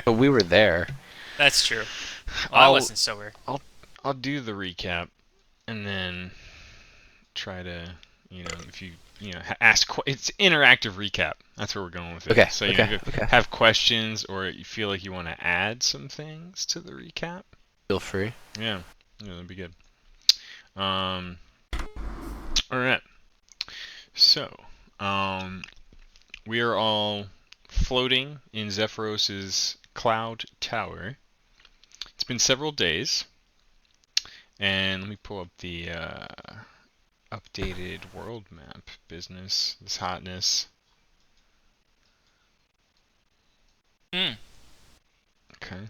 But we were there. That's true. Well, I I'll wasn't sober. I'll I'll do the recap and then try to, if ask. It's interactive recap. That's where we're going with it. Okay, So okay, if you okay. have questions or you feel like you want to add some things to the recap, Feel free. yeah, that'd be good. Um, all right. So, um, we are all floating in Zephyros's cloud tower. It's been several days, and let me pull up the updated world map business. This hotness. Hmm. Okay.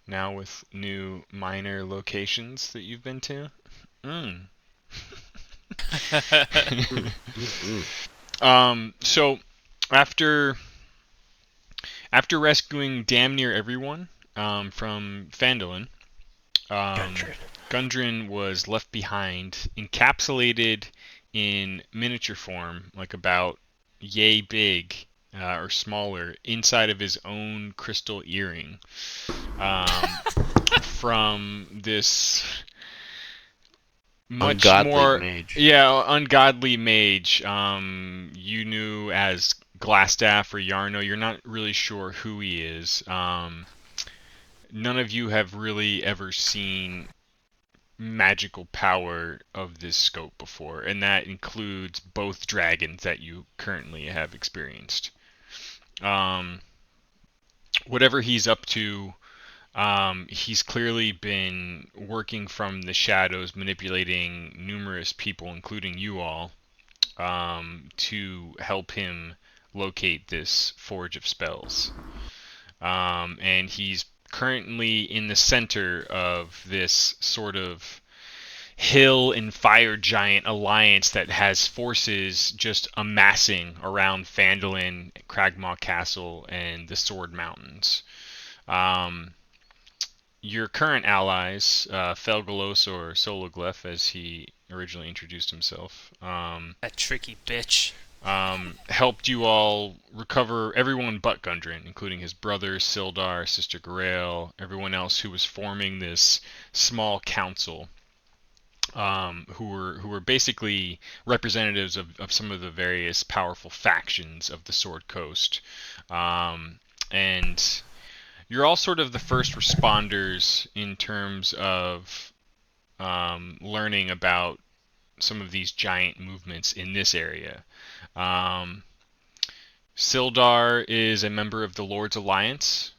Now with new minor locations that you've been to. Mm. Mm, mm, mm. So after after rescuing damn near everyone from Phandalin, um, Gundren. Gundren was left behind, encapsulated in miniature form, like about yay big or smaller, inside of his own crystal earring, from this much Ungodly more, mage. yeah, ungodly mage. You knew as Glassstaff or Yarno. You're not really sure who he is. None of you have really ever seen magical power of this scope before, and that includes both dragons that you currently have experienced. Um, Whatever he's up to, he's clearly been working from the shadows, manipulating numerous people, including you all, to help him locate this Forge of Spells. And he's currently in the center of this sort of hill and fire giant alliance that has forces just amassing around Phandalin, Cragmaw Castle, and the Sword Mountains. Um, your current allies, Felgalos or Sologlyph, as he originally introduced himself, That tricky bitch. helped you all recover everyone but Gundren, including his brother Sildar, sister Garaele, everyone else who was forming this small council, who were basically representatives of some of the various powerful factions of the Sword Coast, and you're all sort of the first responders in terms of learning about some of these giant movements in this area. Um, Sildar is a member of the Lord's Alliance,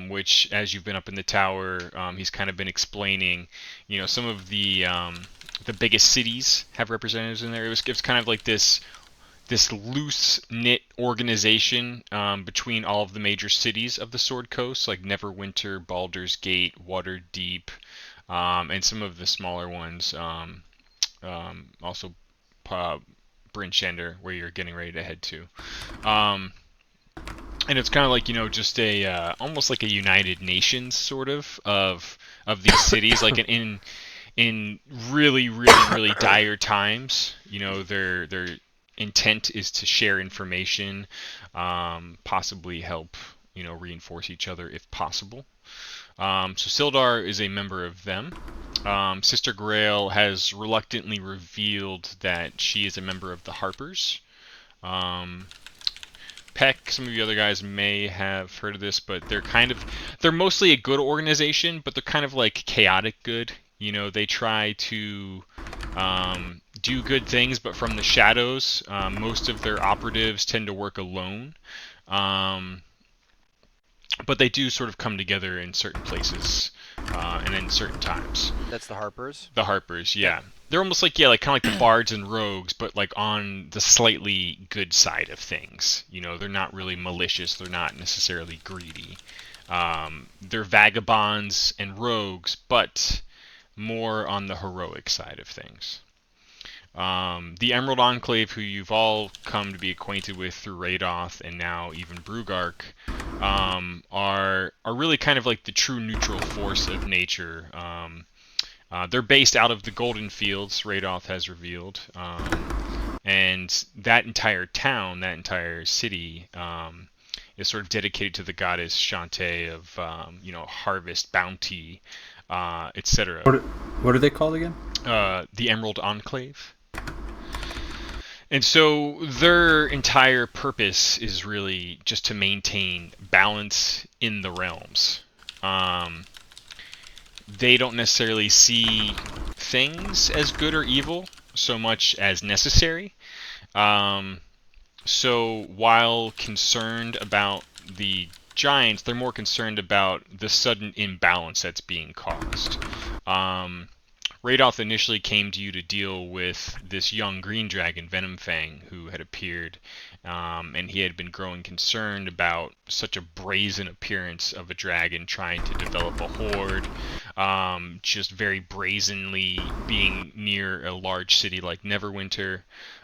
which, as you've been up in the tower, he's kind of been explaining. Some of the biggest cities have representatives in there. It was kind of like this loose knit organization between all of the major cities of the Sword Coast, like Neverwinter, Baldur's Gate, Waterdeep, and some of the smaller ones. Also, uh, Bryn Shander, where you're getting ready to head to. Um, and it's kind of like just a almost like a United Nations sort of these cities, like in really really really dire times. Their intent is to share information, possibly help reinforce each other if possible. So Sildar is a member of them. Sister Grail has reluctantly revealed that she is a member of the Harpers. Um, Peck, some of you other guys may have heard of this, but they're mostly a good organization, but they're kind of like chaotic good. They try to do good things, but from the shadows. Most of their operatives tend to work alone. Um, but they do sort of come together in certain places and in certain times. That's the Harpers. The Harpers, Yep. yeah. They're almost like, yeah, like kind of like the bards and rogues, but like on the slightly good side of things. They're not really malicious. They're not necessarily greedy. They're vagabonds and rogues, but more on the heroic side of things. The Emerald Enclave, who you've all come to be acquainted with through Radoth and now even Brugark, are really kind of like the true neutral force of nature. They're based out of the Golden Fields, Radoth has revealed, and that entire town, that entire city, is sort of dedicated to the goddess Shantae of harvest, bounty, etc. What are they called again? The Emerald Enclave. And so their entire purpose is really just to maintain balance in the realms. They don't necessarily see things as good or evil so much as necessary. So while concerned about the giants, they're more concerned about the sudden imbalance that's being caused. Radoth initially came to you to deal with this young green dragon, Venomfang, who had appeared, and he had been growing concerned about such a brazen appearance of a dragon trying to develop a horde, just very brazenly being near a large city like Neverwinter.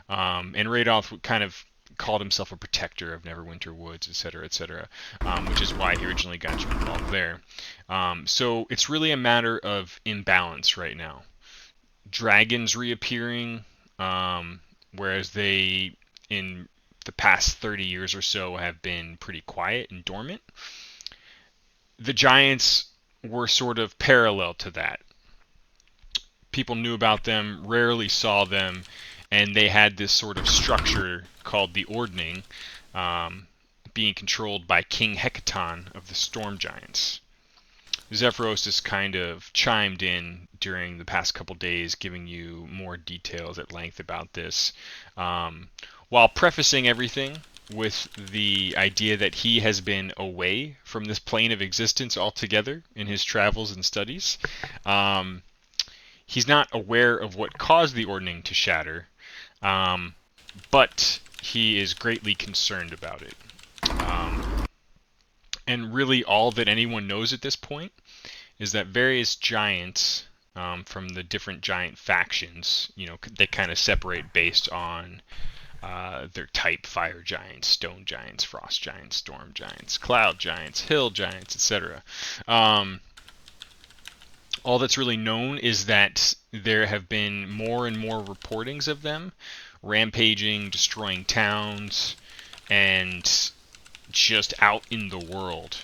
And Radoth kind of called himself a protector of Neverwinter Woods, etc., etc., which is why he originally got you involved there. So it's really a matter of imbalance right now. Dragons reappearing, whereas they, in the past 30 years or so, have been pretty quiet and dormant. The giants were sort of parallel to that. People knew about them, rarely saw them, and they had this sort of structure called the Ordning, being controlled by King Hecaton of the Storm Giants. Zephyros has kind of chimed in during the past couple days, giving you more details at length about this, while prefacing everything with the idea that he has been away from this plane of existence altogether in his travels and studies. He's not aware of what caused the Ordning to shatter, but he is greatly concerned about it. And really all that anyone knows at this point is that various giants from the different giant factions, they kind of separate based on their type: fire giants, stone giants, frost giants, storm giants, cloud giants, hill giants, etc. All that's really known is that there have been more and more reportings of them rampaging, destroying towns, and just out in the world.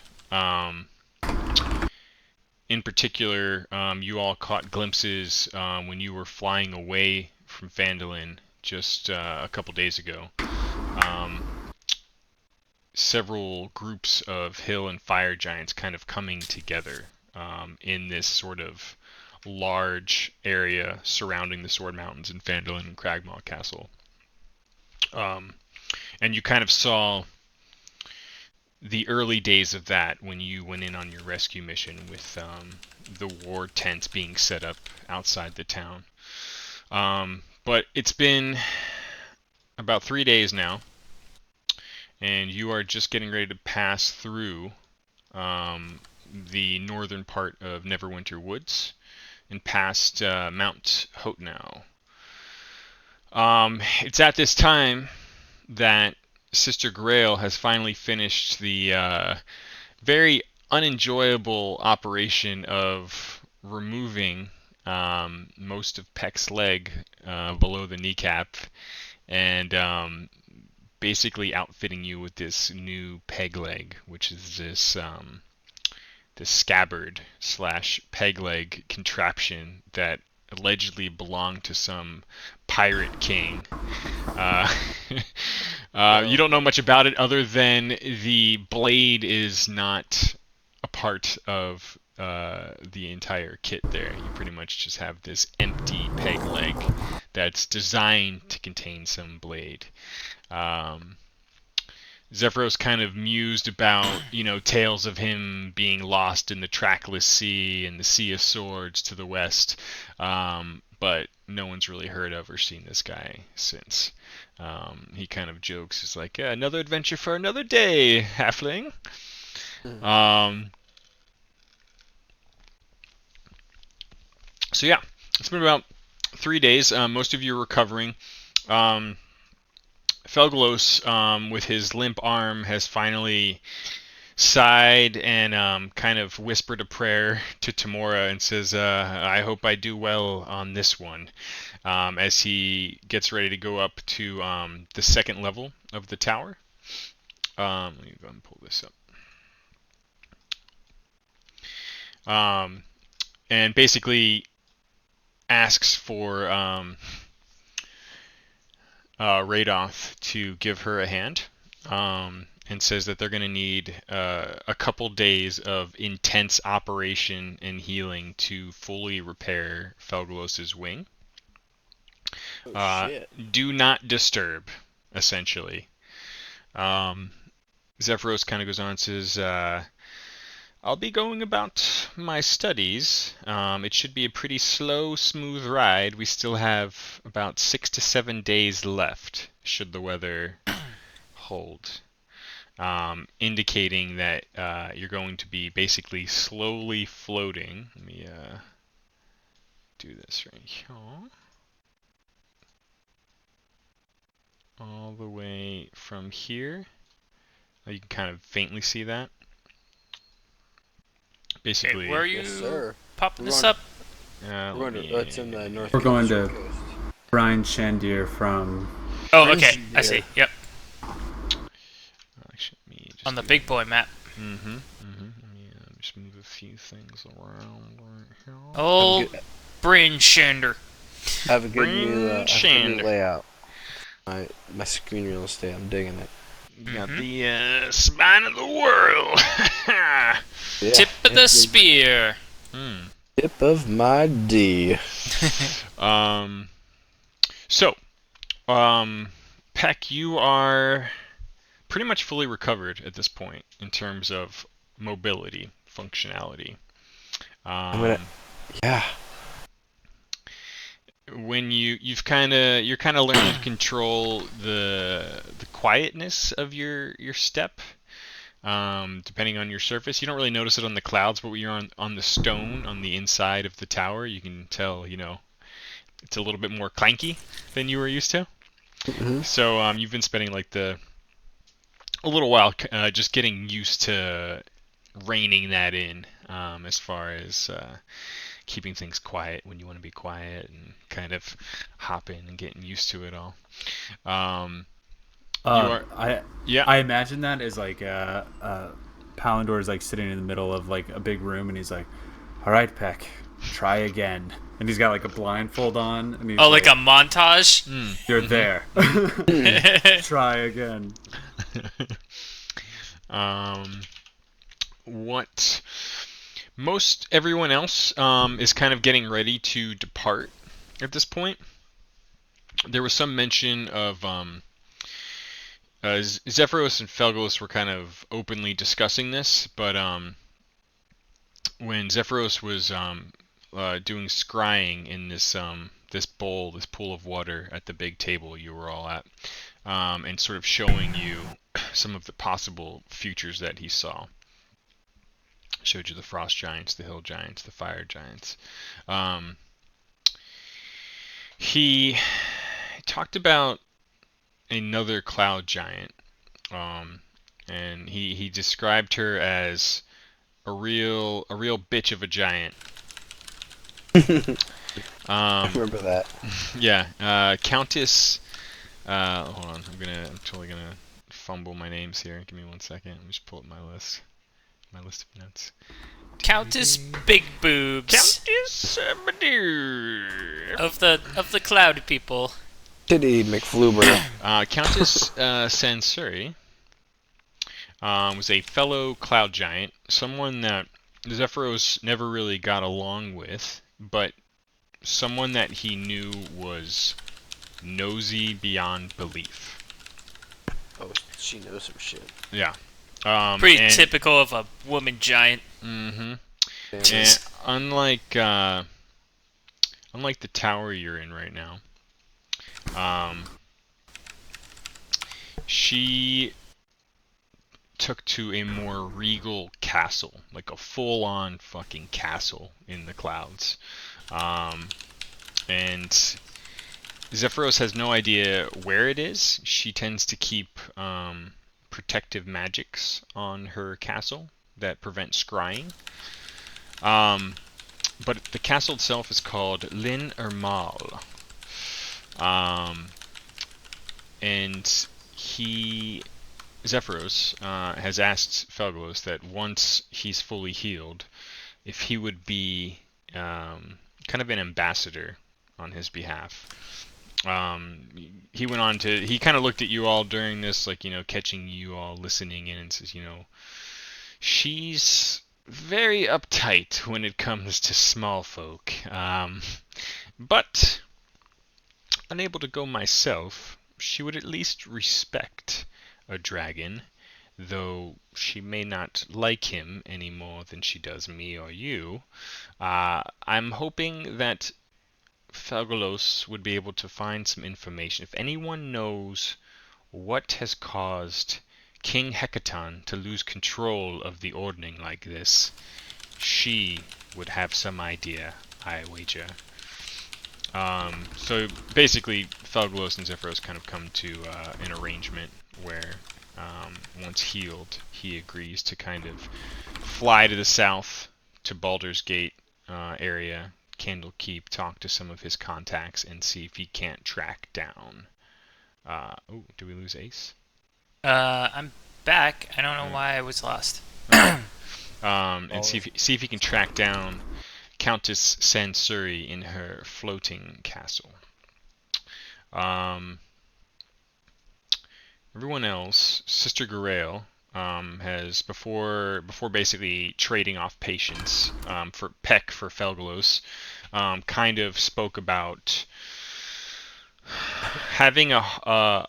In particular, you all caught glimpses when you were flying away from Phandalin just a couple days ago. Several groups of hill and fire giants kind of coming together in this sort of large area surrounding the Sword Mountains in Phandalin and Cragmaw Castle. And you kind of saw the early days of that when you went in on your rescue mission with the war tents being set up outside the town. But it's been about 3 days now, and you are just getting ready to pass through the northern part of Neverwinter Woods and past Mount Hotenow. It's at this time that Sister Grail has finally finished the very unenjoyable operation of removing most of Peck's leg below the kneecap and basically outfitting you with this new peg leg, which is this scabbard / peg leg contraption that allegedly belonged to some pirate king. You don't know much about it other than the blade is not a part of the entire kit there. You pretty much just have this empty peg leg that's designed to contain some blade. Zephyros kind of mused about, tales of him being lost in the trackless sea and the Sea of Swords to the west, but no one's really heard of or seen this guy since. He kind of jokes, it's like, yeah, another adventure for another day, halfling. So yeah, it's been about 3 days. Most of you are recovering. Felgalos, with his limp arm, has finally sighed and kind of whispered a prayer to Tamora and says, I hope I do well on this one, as he gets ready to go up to the second level of the tower. Let me go ahead and pull this up. And basically asks for Radoth to give her a hand, and says that they're going to need a couple days of intense operation and healing to fully repair Felglos's wing. Shit. Do not disturb, essentially. Zephyros kind of goes on and says, I'll be going about my studies. It should be a pretty slow, smooth ride. We still have about 6 to 7 days left, should the weather hold. Indicating that you're going to be basically slowly floating. Let me do this right here. All the way from here. You can kind of faintly see that. Basically, Okay, where are you Yes, sir. popping We're this on- up? It's in the north. We're going to coast. Brian Shandir from. Oh, okay. I see. Yep. actually, let me just On the do- big boy map. Mm-hmm. Let me just move a few things around right here. Old Bryn Shander. Have a good new Shander. layout. My screen real estate. I'm digging it. You got the spine of the world. Yeah. Tip of the spear. Tip of my D. So, Peck, you are pretty much fully recovered at this point in terms of mobility, functionality. Yeah. When you're kind of learning to control the quietness of your step, depending on your surface. You don't really notice it on the clouds, but when you're on the stone on the inside of the tower, you can tell, it's a little bit more clanky than you were used to. Mm-hmm. So you've been spending like a little while just getting used to reining that in, as far as keeping things quiet when you want to be quiet, and kind of hopping and getting used to it all. I imagine that as like Palandor is like sitting in the middle of like a big room, and he's like, "All right, Peck, try again." And he's got like a blindfold on, and he's like a montage? "You're there. Try again." What most everyone else is kind of getting ready to depart at this point. There was some mention of Zephyros and Felgos were kind of openly discussing this, but when Zephyros was doing scrying in this bowl, this pool of water at the big table you were all at, and sort of showing you some of the possible futures that he saw. Showed you the frost giants, the hill giants, the fire giants. He talked about another cloud giant, and he described her as a real bitch of a giant. I remember that. Yeah, Countess. Hold on, I'm totally gonna fumble my names here. Give me 1 second. Let me just pull up my list of notes. Countess Big Boobs. Countess Of the cloud people. Titty McFluber. Countess Sansuri was a fellow cloud giant, someone that Zephyros never really got along with, but someone that he knew was nosy beyond belief. Oh, she knows some shit. Yeah. Pretty typical of a woman giant. Mm-hmm. Damn. And unlike the tower you're in right now, she took to a more regal castle, like a full-on fucking castle in the clouds. And Zephyros has no idea where it is. She tends to keep protective magics on her castle that prevent scrying. But the castle itself is called Lin Ermal. And he Zephyros has asked Felglos that once he's fully healed, if he would be kind of an ambassador on his behalf. He went on to, he kind of looked at you all during this, like, catching you all listening in, and says, she's very uptight when it comes to small folk. But unable to go myself, she would at least respect a dragon, though she may not like him any more than she does me or you. I'm hoping that Felgolos would be able to find some information. If anyone knows what has caused King Hecaton to lose control of the Ordning like this, she would have some idea, I wager. So basically, Felglos and Zephyros kind of come to an arrangement where once healed, he agrees to kind of fly to the south to Baldur's Gate area, Candlekeep, talk to some of his contacts, and see if he can't track down. Oh, did we lose Ace? I'm back. I don't know why I was lost. And see if he can track down Countess Sansuri in her floating castle. Everyone else, Sister Garael, has before basically trading off patience for Peck for Felglos, kind of spoke about having a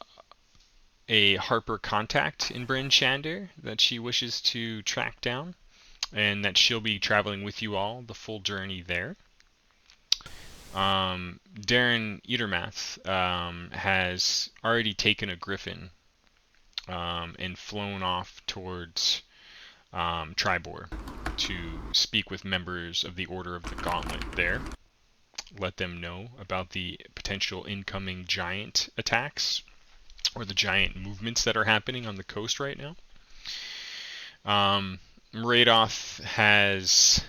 Harper contact in Bryn Shander that she wishes to track down, and that she'll be traveling with you all the full journey there. Darren Eatermath has already taken a griffin and flown off towards Tribor to speak with members of the Order of the Gauntlet there. Let them know about the potential incoming giant attacks, or the giant movements that are happening on the coast right now. Radoth has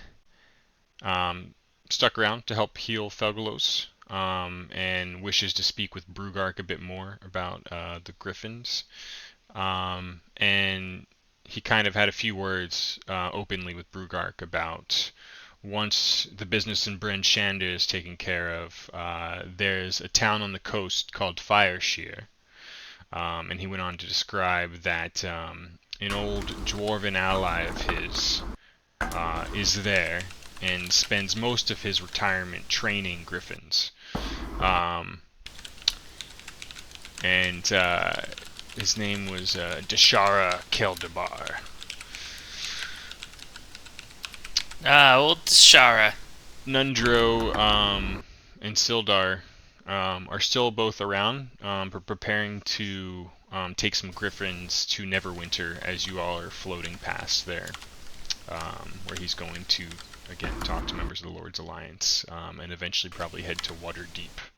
stuck around to help heal Felgolos, and wishes to speak with Brugark a bit more about the Griffins. And he kind of had a few words openly with Brugark about once the business in Bryn Shander is taken care of, there's a town on the coast called Fireshear. And he went on to describe that an old dwarven ally of his is there and spends most of his retirement training griffins. And his name was Deshara Keldabar. Old Shara. Nundro and Sildar are still both around, preparing to take some griffins to Neverwinter as you all are floating past there, where he's going to, again, talk to members of the Lord's Alliance, and eventually probably head to Waterdeep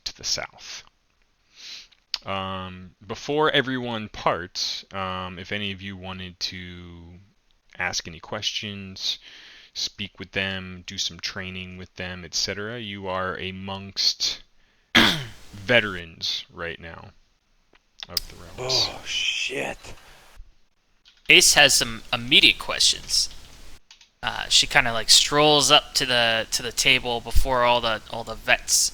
to the south. Before everyone parts, if any of you wanted to ask any questions, speak with them, do some training with them, etc., you are amongst veterans right now of the realms. Oh shit! Ace has some immediate questions. She kind of like strolls up to the table before all the vets,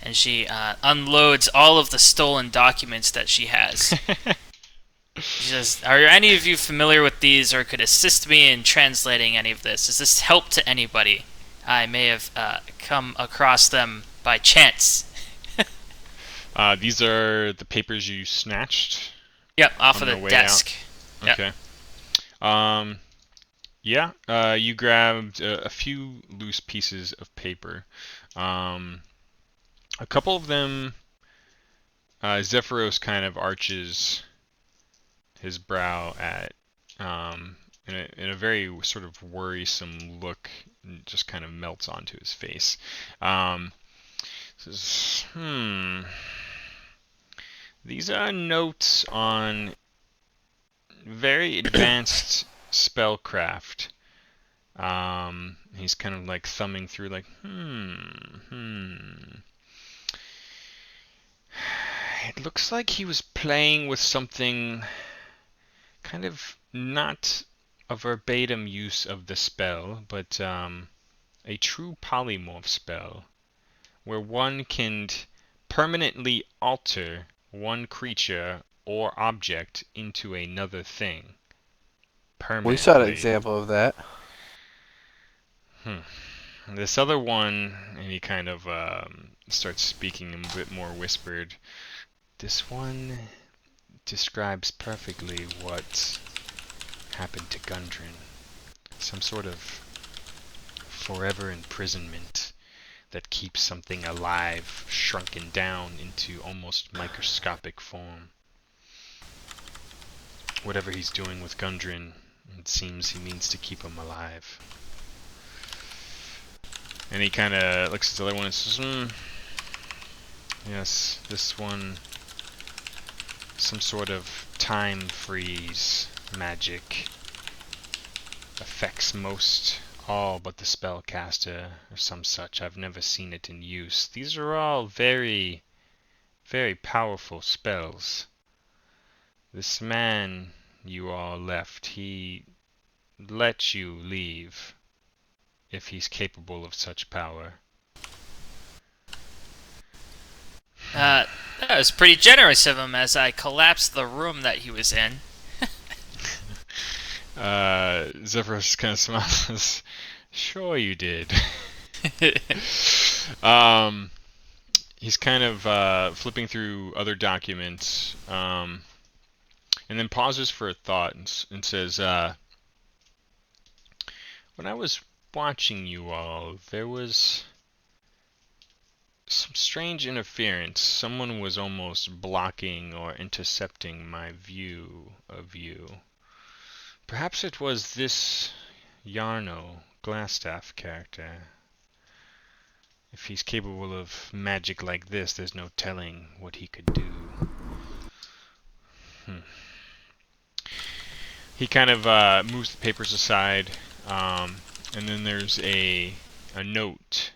and she unloads all of the stolen documents that she has. She says, "Are any of you familiar with these, or could assist me in translating any of this? Is this help to anybody? I may have come across them by chance." These are the papers you snatched? Yep, off of the desk. Out? Okay. Yep. You grabbed a few loose pieces of paper. A couple of them, Zephyros kind of arches his brow at, in a very sort of worrisome look, and just kind of melts onto his face. Says, these are notes on very advanced spellcraft. He's kind of like thumbing through, like, It looks like he was playing with something kind of not a verbatim use of the spell, but a true polymorph spell, where one can permanently alter one creature or object into another thing. We saw an Permanently. example of that. This other one, and he kind of starts speaking a bit more whispered. This one describes perfectly what happened to Gundren. Some sort of forever imprisonment that keeps something alive, shrunken down into almost microscopic form. Whatever he's doing with Gundren, it seems he means to keep him alive. And he kind of looks at the other one and says, yes, this one, some sort of time freeze magic, affects most all but the spellcaster or some such. I've never seen it in use. These are all very, very powerful spells. This man you all left, he let you leave if he's capable of such power. That was pretty generous of him as I collapsed the room that he was in. Zephyros kind of smiles. Sure you did. He's kind of flipping through other documents, and then pauses for a thought and says, when I was watching you all, there was some strange interference. Someone was almost blocking or intercepting my view of you. Perhaps it was this Yarno Glassstaff character. If he's capable of magic like this, there's no telling what he could do. He kind of moves the papers aside, and then there's a note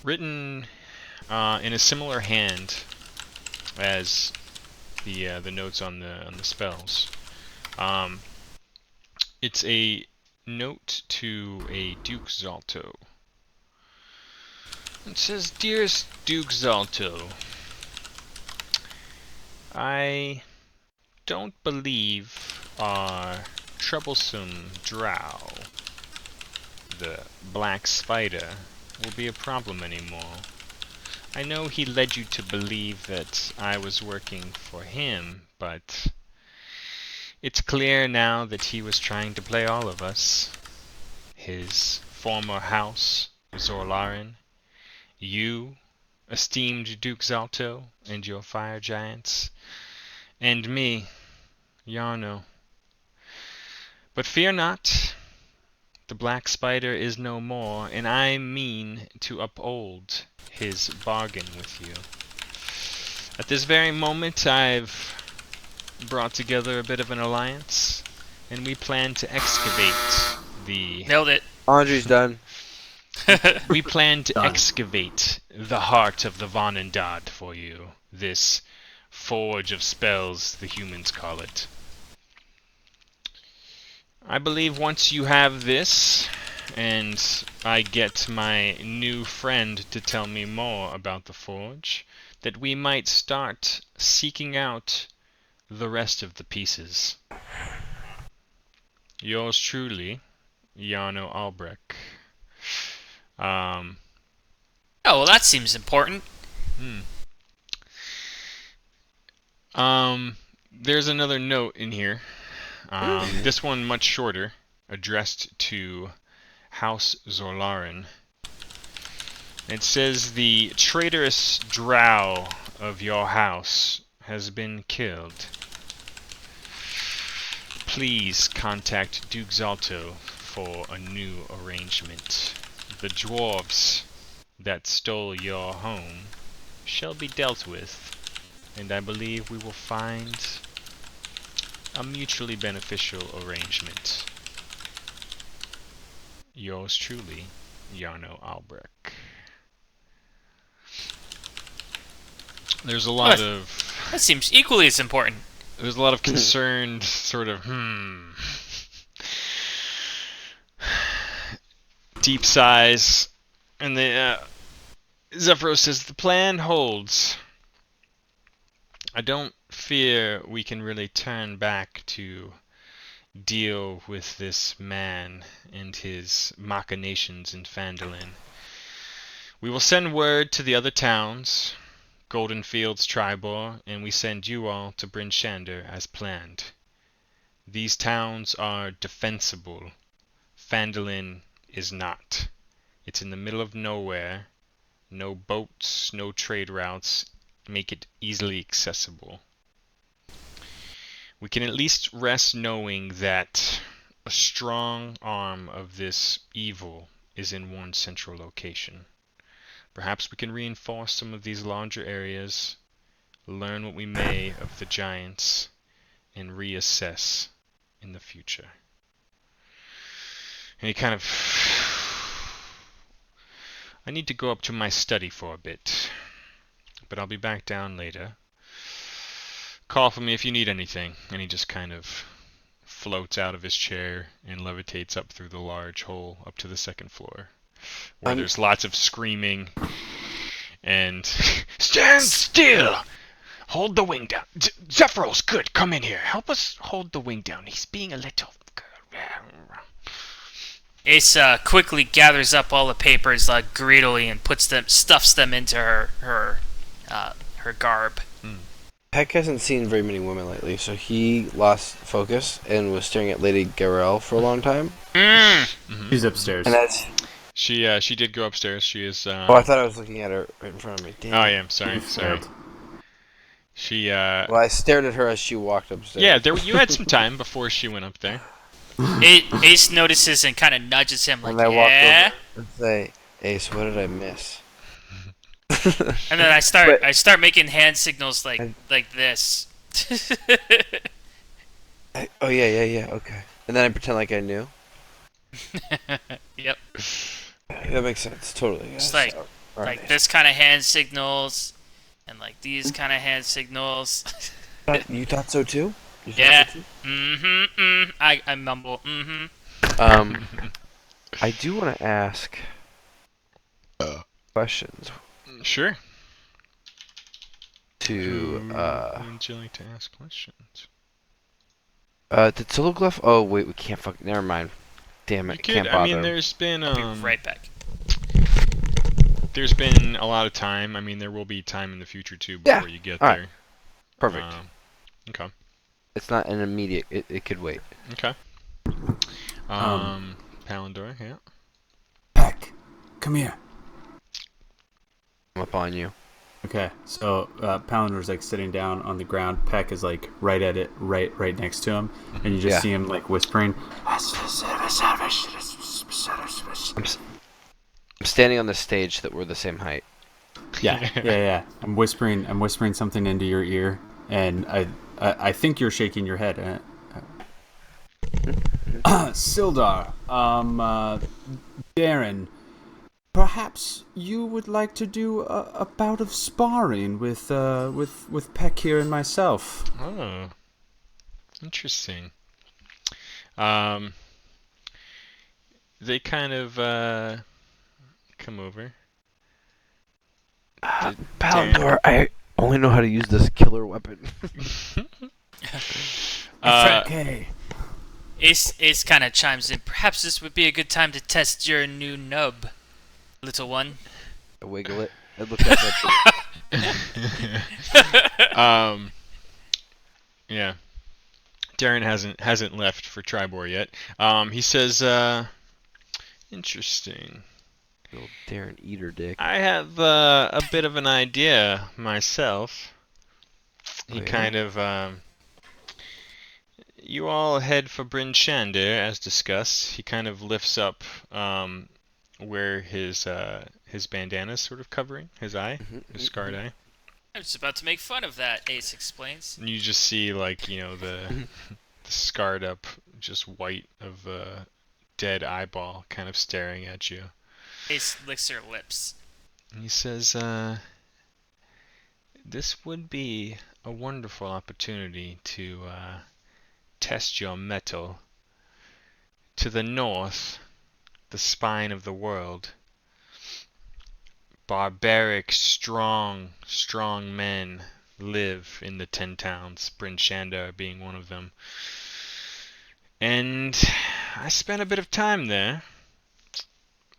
written in a similar hand as the notes on the spells. It's a note to a Duke Zalto. It says, "Dearest Duke Zalto, I don't believe our troublesome drow, the Black Spider, will be a problem anymore. I know he led you to believe that I was working for him, but it's clear now that he was trying to play all of us. His former house, Zorlaren, you, esteemed Duke Zalto, and your fire giants, and me, Yarno. But fear not, the Black Spider is no more, and I mean to uphold his bargain with you. At this very moment, I've brought together a bit of an alliance, and we plan to excavate the... Nailed it. Laundry's done. We plan to Done. excavate the heart of the Vonendad for you. This forge of spells, the humans call it. I believe once you have this, and I get my new friend to tell me more about the forge, that we might start seeking out the rest of the pieces. Yours truly, Yarno Albrecht. Oh, well, that seems important. There's another note in here. This one much shorter, addressed to House Zorlaren. It says, the traitorous drow of your house has been killed. Please contact Duke Zalto for a new arrangement. The dwarves that stole your home shall be dealt with, and I believe we will find a mutually beneficial arrangement. Yours truly, Yarno Albrecht. There's a lot of That seems equally as important. There's a lot of concerned sort of deep sighs, and Zephyros says the plan holds. I don't fear we can really turn back to deal with this man and his machinations in Phandalin. We will send word to the other towns, Golden Fields, Tribor, and we send you all to Bryn Shander as planned. These towns are defensible. Phandalin is not. It's in the middle of nowhere. No boats, no trade routes make it easily accessible. We can at least rest knowing that a strong arm of this evil is in one central location. Perhaps we can reinforce some of these larger areas, learn what we may of the giants, and reassess in the future. And he kind of... I need to go up to my study for a bit, but I'll be back down later. Call for me if you need anything. And he just kind of floats out of his chair and levitates up through the large hole up to the second floor, where there's lots of screaming and stand still! Hold the wing down. Zephyros, good, come in here. Help us hold the wing down. He's being a little... Ace quickly gathers up all the papers greedily and stuffs them into her garb. Peck hasn't seen very many women lately, so he lost focus and was staring at Lady Garel for a long time. She's upstairs. And that's... She did go upstairs. She is... Oh, I thought I was looking at her right in front of me. Damn. Oh, yeah, sorry. She, Well, I stared at her as she walked upstairs. Yeah, you had some time before she went up there. Ace notices and kind of nudges him like, and I yeah? walk over and say, Ace, what did I miss? And then I start making hand signals like this. Oh, yeah, okay. And then I pretend like I knew. Yep. That makes sense, totally. Just like this kind of hand signals, and like these kind of hand signals. You thought so too? Yeah. I mumble. I do want to ask questions. Sure. To would you like to ask questions? did Siloglyph? Oh wait, we can't fucking. Never mind. Damn it, can't bother. I mean, there's been I'll be right back. There's been a lot of time. I mean, there will be time in the future too before you get there. Perfect. Okay. It's not an immediate. It could wait. Okay. Palandor, yeah. Peck, come here. I'm up on you. Okay, so Palandor's like sitting down on the ground. Peck is like right at it, right next to him, and you just see him like whispering. I'm standing on the stage that we're the same height. Yeah. I'm whispering something into your ear, and I think you're shaking your head. Sildar, Darren, perhaps you would like to do a bout of sparring with Peck here and myself. Oh, interesting. They kind of come over. Palandor, I only know how to use this killer weapon. Okay. Ace kind of chimes in. Perhaps this would be a good time to test your new nub, little one. I wiggle it. I look at that. Yeah. Darren hasn't left for Tribor yet. He says, interesting. Little Darren Eater dick. I have a bit of an idea myself. He kind of, you all head for Bryn Shander, as discussed. He kind of lifts up where his bandana's sort of covering his eye, his scarred eye. I was about to make fun of that, Ace explains. And you just see, like, the scarred up, just white of a dead eyeball kind of staring at you. Ace licks her lips. And he says, this would be a wonderful opportunity to test your mettle. To the north, the spine of the world, barbaric, strong men live in the 10 towns, Bryn Shandar being one of them. And I spent a bit of time there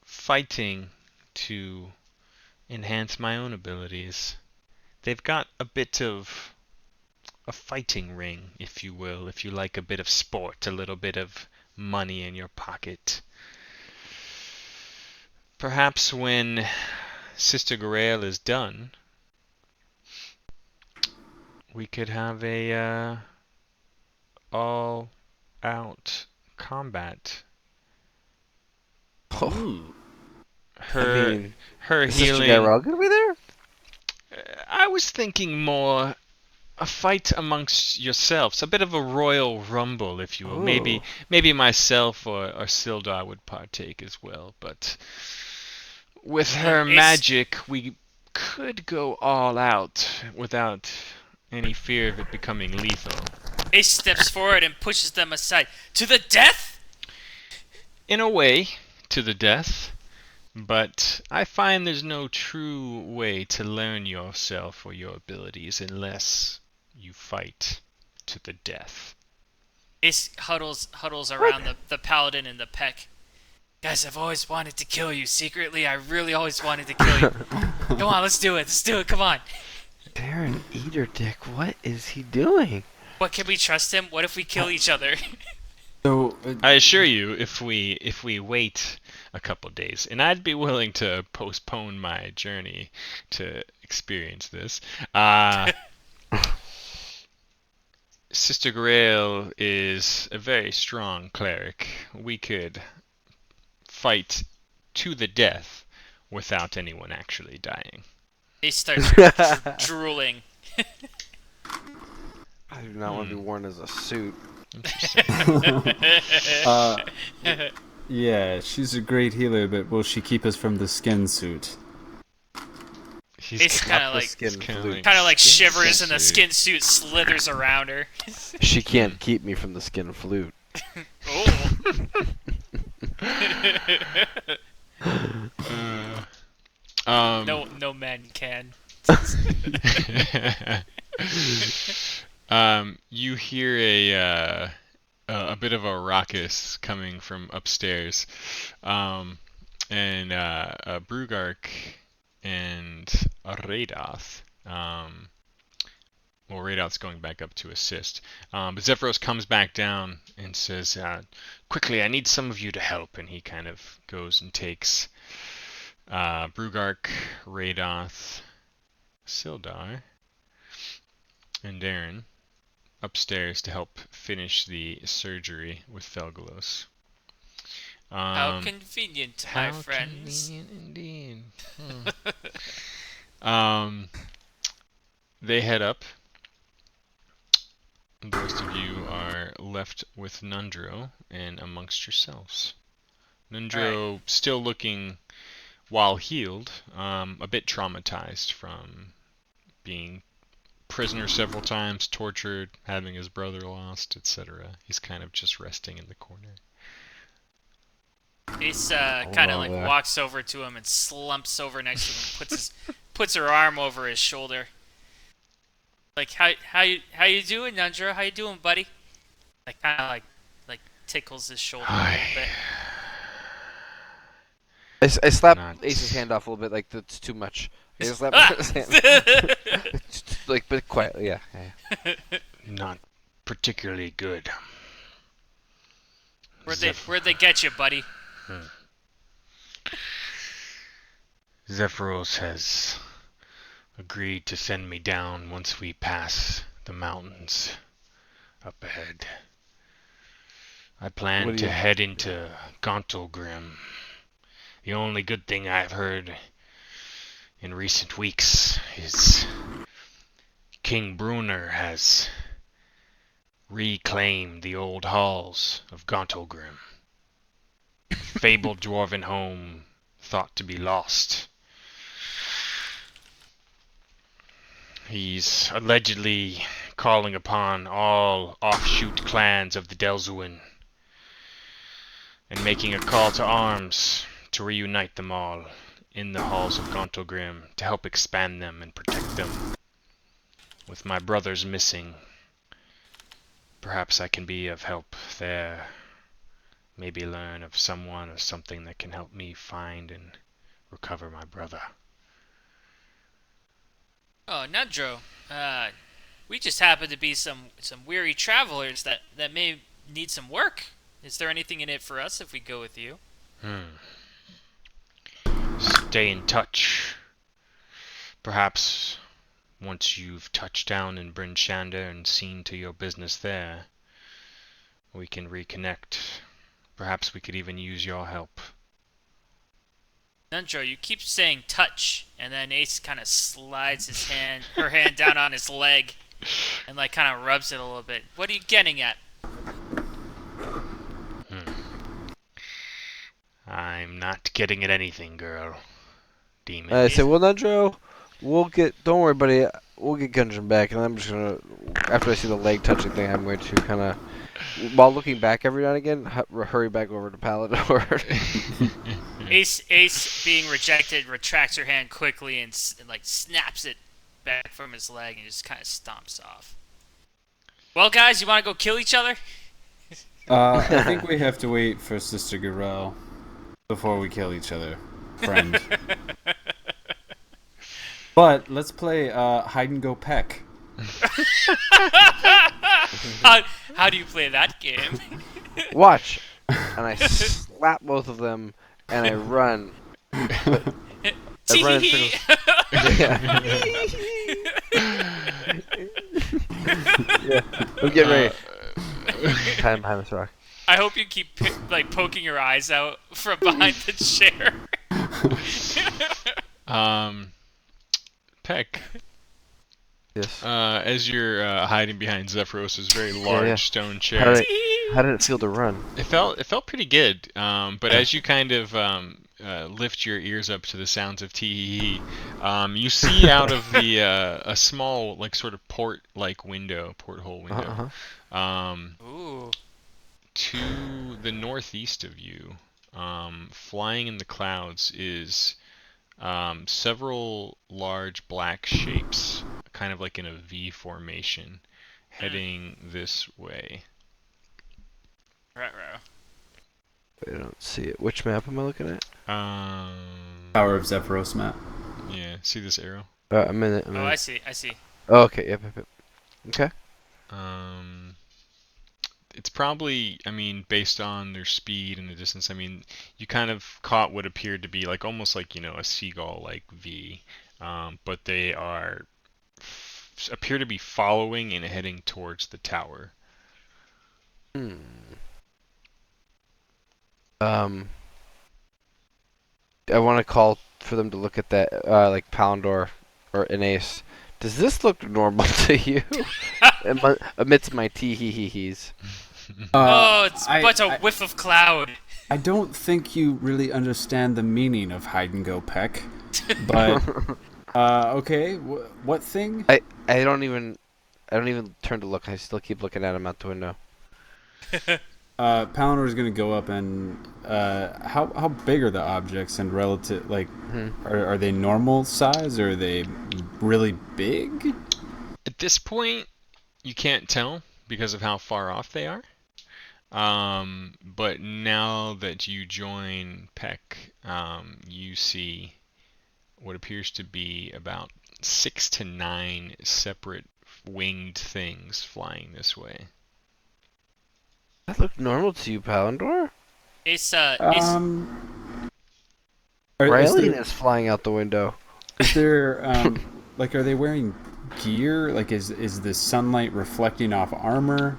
fighting to enhance my own abilities. They've got a bit of a fighting ring, if you will, if you like a bit of sport, a little bit of money in your pocket. Perhaps when Sister Grail is done, we could have a all-out combat. Oh, Her is Sister healing. Garel gonna be there? I was thinking more a fight amongst yourselves, a bit of a royal rumble, if you will. Ooh. Maybe myself or Sildar would partake as well, but with her magic, we could go all out without any fear of it becoming lethal. Ace steps forward and pushes them aside. To the death? In a way, to the death. But I find there's no true way to learn yourself or your abilities unless you fight to the death. Ace huddles around the paladin and the peck. Guys, I've always wanted to kill you. Secretly, I really always wanted to kill you. Come on, let's do it. Let's do it. Come on. Darren Eaterdick, what is he doing? What, can we trust him? What if we kill each other? So I assure you, if we wait a couple days, and I'd be willing to postpone my journey to experience this. Sister Grail is a very strong cleric. We could fight to the death without anyone actually dying. Ace starts drooling. I do not want to be worn as a suit. yeah, she's a great healer, but will she keep us from the skin suit? Ace kind of like shivers and the skin suit slithers around her. She can't keep me from the skin flute. No man can. You hear a bit of a raucous coming from upstairs, and Brugark and Radoth. Well, Radoth's going back up to assist, but Zephyros comes back down and says, "Quickly, I need some of you to help." And he kind of goes and takes Brugark, Radoth, Sildar, and Darren upstairs to help finish the surgery with Felgalos. How convenient, my friends. How convenient indeed. They head up. The rest of you are left with Nundro and amongst yourselves. Nundro still looking, while healed, a bit traumatized from being prisoner several times, tortured, having his brother lost, etc. He's kind of just resting in the corner. Ace kind of like walks over to him and slumps over next to him, puts her arm over his shoulder. Like, how you doing, Nundro? How you doing, buddy? Like, kind of like tickles his shoulder a little bit. I slap Ace's hand off a little bit, like that's too much. I slap his hand. Like, but quietly, yeah. Not particularly good. Where'd they get you, buddy? Zephyros has agreed to send me down once we pass the mountains up ahead. I plan to head into Gauntlgrim. The only good thing I've heard in recent weeks is King Brunner has reclaimed the old halls of Gauntlgrim. Fabled dwarven home thought to be lost. He's allegedly calling upon all offshoot clans of the Delzuin and making a call to arms to reunite them all in the halls of Gauntlegrim to help expand them and protect them. With my brothers missing, perhaps I can be of help there. Maybe learn of someone or something that can help me find and recover my brother. Oh, Nundro. We just happen to be some weary travelers that may need some work. Is there anything in it for us if we go with you? Stay in touch. Perhaps once you've touched down in Bryn Shander and seen to your business there, we can reconnect. Perhaps we could even use your help. Nundro, you keep saying touch, and then Ace kind of slides her hand down on his leg, and like kind of rubs it a little bit. What are you getting at? I'm not getting at anything, girl. Demon. I said, well, Nundro, don't worry, buddy. We'll get Gundren back, and I'm just gonna, after I see the leg touching thing, I'm going to kind of, while looking back every now and again, hurry back over to Palador. Ace, being rejected, retracts her hand quickly and like snaps it back from his leg and just kind of stomps off. Well, guys, you want to go kill each other? I think we have to wait for Sister Garel before we kill each other, friend. But let's play hide and go peck. How do you play that game? Watch, and I slap both of them, and I run. I run in circles. Yeah, I'm getting ready. Time behind this rock. I hope you keep poking your eyes out from behind the chair. Peck. Yes. As you're hiding behind Zephyros' very large stone chair. How did it feel to run? It felt pretty good. But as you kind of lift your ears up to the sounds of tee, you see out of the a small sort of porthole window. Ooh. To the northeast of you, flying in the clouds is several large black shapes, kind of like in a V formation, heading this way. Right. I don't see it. Which map am I looking at? Power of Zephyros map. Yeah, see this arrow? I'm in it. Oh, I see. Oh, okay, yep. Okay. It's probably, based on their speed and the distance, you kind of caught what appeared to be almost like a seagull-like V, but they appear to be following and heading towards the tower. I want to call for them to look at that, Palandor or an Ace. Does this look normal to you? Amidst my tee-hee-hee-hees. It's but a whiff of cloud. I don't think you really understand the meaning of hide and go peck, but okay, what thing? I don't even turn to look. I still keep looking at him out the window. Palanor is going to go up and how big are the objects and relative are they normal size or are they really big? At this point, you can't tell because of how far off they are. But now that you join Peck, you see what appears to be about 6 to 9 separate winged things flying this way. That look normal to you, Palandor? Riley is flying out the window. Is there are they wearing gear? Is the sunlight reflecting off armor?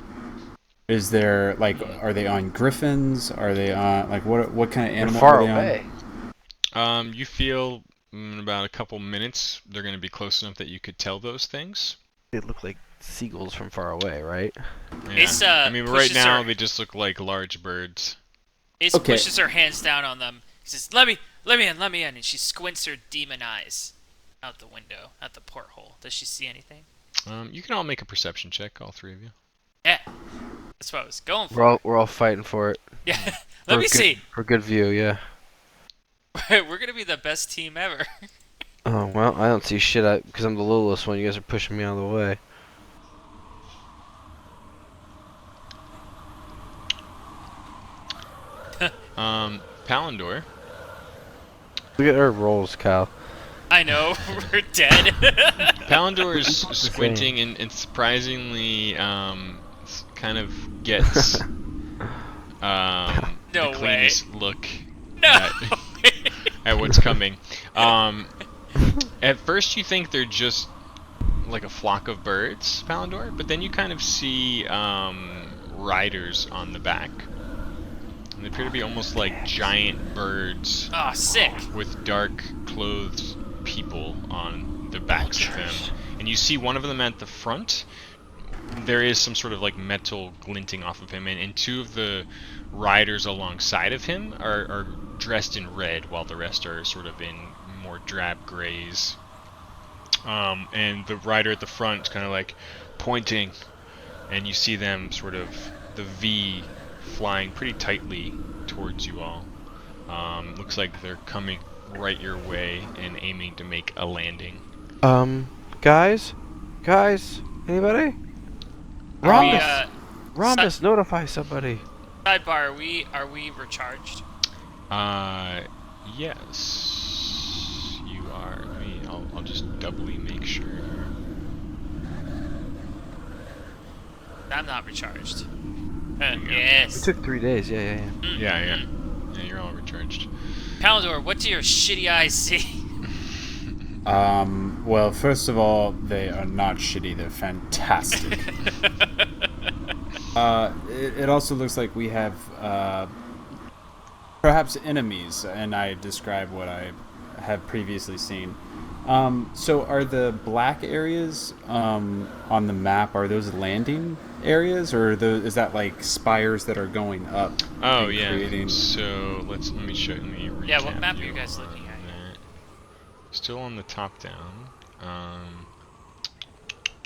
Is there are they on griffins? Are they on what kind of animal far are they away. On? You feel in about a couple minutes they're going to be close enough that you could tell those things. They look like seagulls from far away, right? Yeah. Right now they just look like large birds. Ace pushes her hands down on them. He says, "Let me in," and she squints her demon eyes. out the window, at the porthole. Does she see anything? You can all make a perception check, all three of you. Yeah, that's what I was going We're for. all fighting for it. Yeah, let me see. For good view, yeah. We're gonna be the best team ever. Oh well, I don't see shit because I'm the littlest one. You guys are pushing me out of the way. Palindor. Look at our rolls, Kyle. I know, we're dead. Palindor is squinting and surprisingly kind of gets No the way. cleanest look No. at what's coming. At first you think they're just like a flock of birds, Palindor, but then you kind of see riders on the back. And they appear to be almost like giant birds Oh, sick. with dark clothed people on the backs of them. And you see one of them at the front. There is some sort of like metal glinting off of him, and two of the riders alongside of him are dressed in red, while the rest are sort of in more drab grays. And the rider at the front kind of like pointing, and you see them sort of the V flying pretty tightly towards you all. Looks like they're coming right your way and aiming to make a landing. Guys, anybody? Rhombus, notify somebody. Sidebar, are we recharged? Yes, you are. I'll just doubly make sure. I'm not recharged. It Yes. took 3 days. Yeah. Yeah, you're all recharged. Palindor, what do your shitty eyes see? Well, first of all, they are not shitty. They're fantastic. It also looks like we have perhaps enemies, and I describe what I have previously seen. So are the black areas on the map, are those landing areas, or is that like spires that are going up? Oh and yeah. creating... So let me show you. Let me recap Yeah, what map are you you guys on looking at? that. Still on the top down.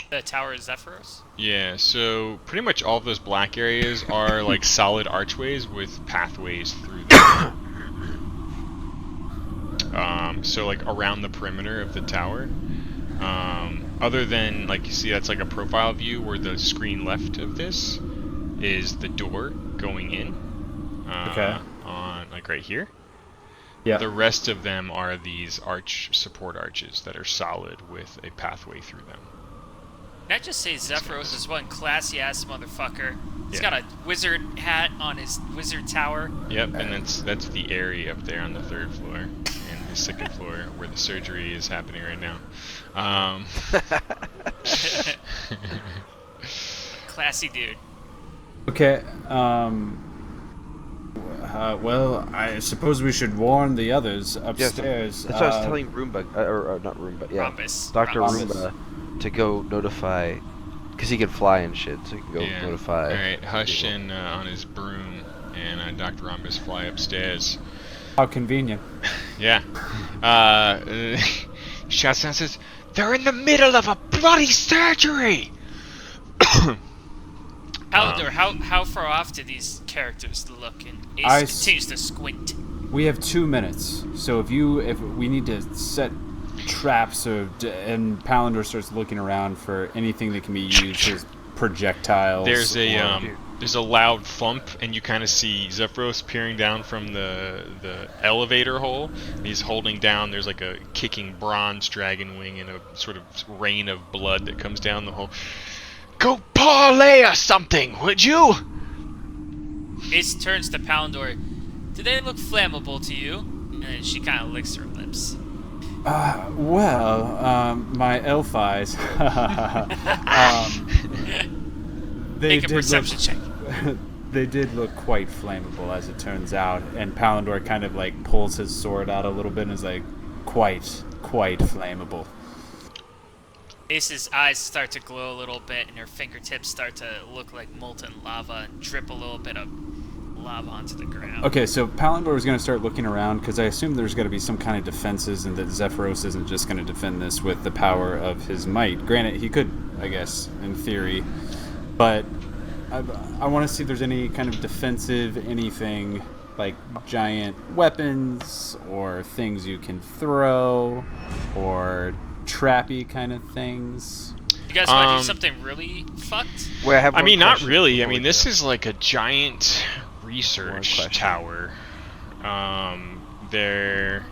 The Tower of Zephyros? Yeah, so pretty much all of those black areas are like solid archways with pathways through them. So like around the perimeter of the tower. Other than, like, you see that's like a profile view where the screen left of this is the door going in. Okay. On, like, right here. Yeah. The rest of them are these support arches that are solid with a pathway through them. Can I just say Zephyros is one classy ass motherfucker. He's Yeah. got a wizard hat on his wizard tower. Yep, and that's the area up there on the 3rd floor, and the 2nd floor where the surgery is happening right now. Classy dude. Okay. Well, I suppose we should warn the others upstairs. That's what I was telling Roomba, or not Roomba, yeah. Rhombus. Dr. Rhombus. Roomba to go notify, because he can fly and shit, so he can go notify. Alright, Hush and on his broom, and Dr. Rhombus fly upstairs. How convenient. Yeah. Shouts down and says, "They're in the middle of a bloody surgery!" Palindor, how far off do these characters look? And I Ace continues to squint. We have 2 minutes, so if we need to set traps, and Palindor starts looking around for anything that can be used as projectiles. There's a loud thump, and you kind of see Zephyros peering down from the elevator hole. He's holding down. There's like a kicking bronze dragon wing and a sort of rain of blood that comes down the hole. Go parlay or something, would you? Ace turns to Palindor. Do they look flammable to you? And then she kind of licks her lips. My elf eyes. Make a perception check. They did look quite flammable, as it turns out. And Palindor kind of like pulls his sword out a little bit and is like, quite flammable. Ace's eyes start to glow a little bit, and her fingertips start to look like molten lava and drip a little bit of lob onto the ground. Okay, so Palandor is going to start looking around because I assume there's going to be some kind of defenses, and that Zephyros isn't just going to defend this with the power of his might. Granted, he could, I guess, in theory, but I want to see if there's any kind of defensive anything, like giant weapons or things you can throw or trappy kind of things. You guys want to do something really fucked? Wait, I mean, not question really. I before mean, we this go. is like a giant research question. tower. There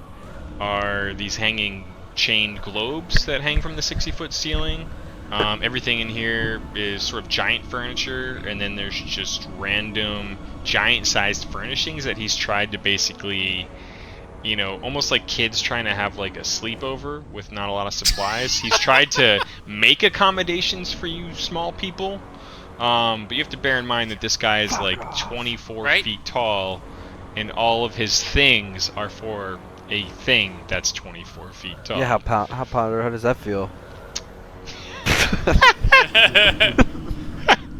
are these hanging chained globes that hang from the 60-foot ceiling. Everything in here is sort of giant furniture, and then there's just random giant-sized furnishings that he's tried to basically, you know, almost like kids trying to have like a sleepover with not a lot of supplies. He's tried to make accommodations for you small people, but you have to bear in mind that this guy is like 24 Right? feet tall, and all of his things are for a thing that's 24 feet tall. Yeah, how Pounder? How does that feel?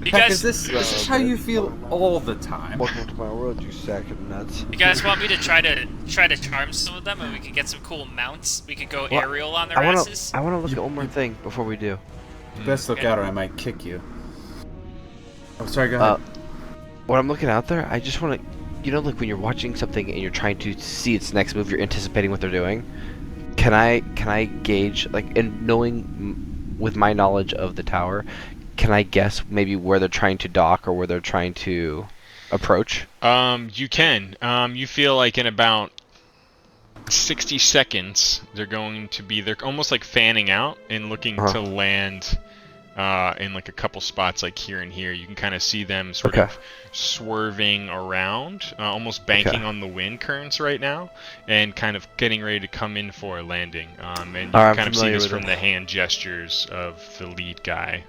You guys, This is how you feel all the time. Welcome to my world, you sack of nuts. you guys want me to try to charm some of them, and we could get some cool mounts. We could go Well, aerial on their I asses. wanna look at one more thing before we do. Best look Okay. out or I might kick you. Oh, sorry, go ahead. When I'm looking out there, I just want to, you know, like when you're watching something and you're trying to see its next move, you're anticipating what they're doing. Can I gauge, like, in knowing with my knowledge of the tower, can I guess maybe where they're trying to dock or where they're trying to approach? You can. You feel like in about 60 seconds, they're almost like fanning out and looking to land in like a couple spots like here and here. You can kind of see them sort of swerving around, almost banking on the wind currents right now, and kind of getting ready to come in for a landing. And you I'm kind of see familiar this with from it. the hand gestures of the lead guy.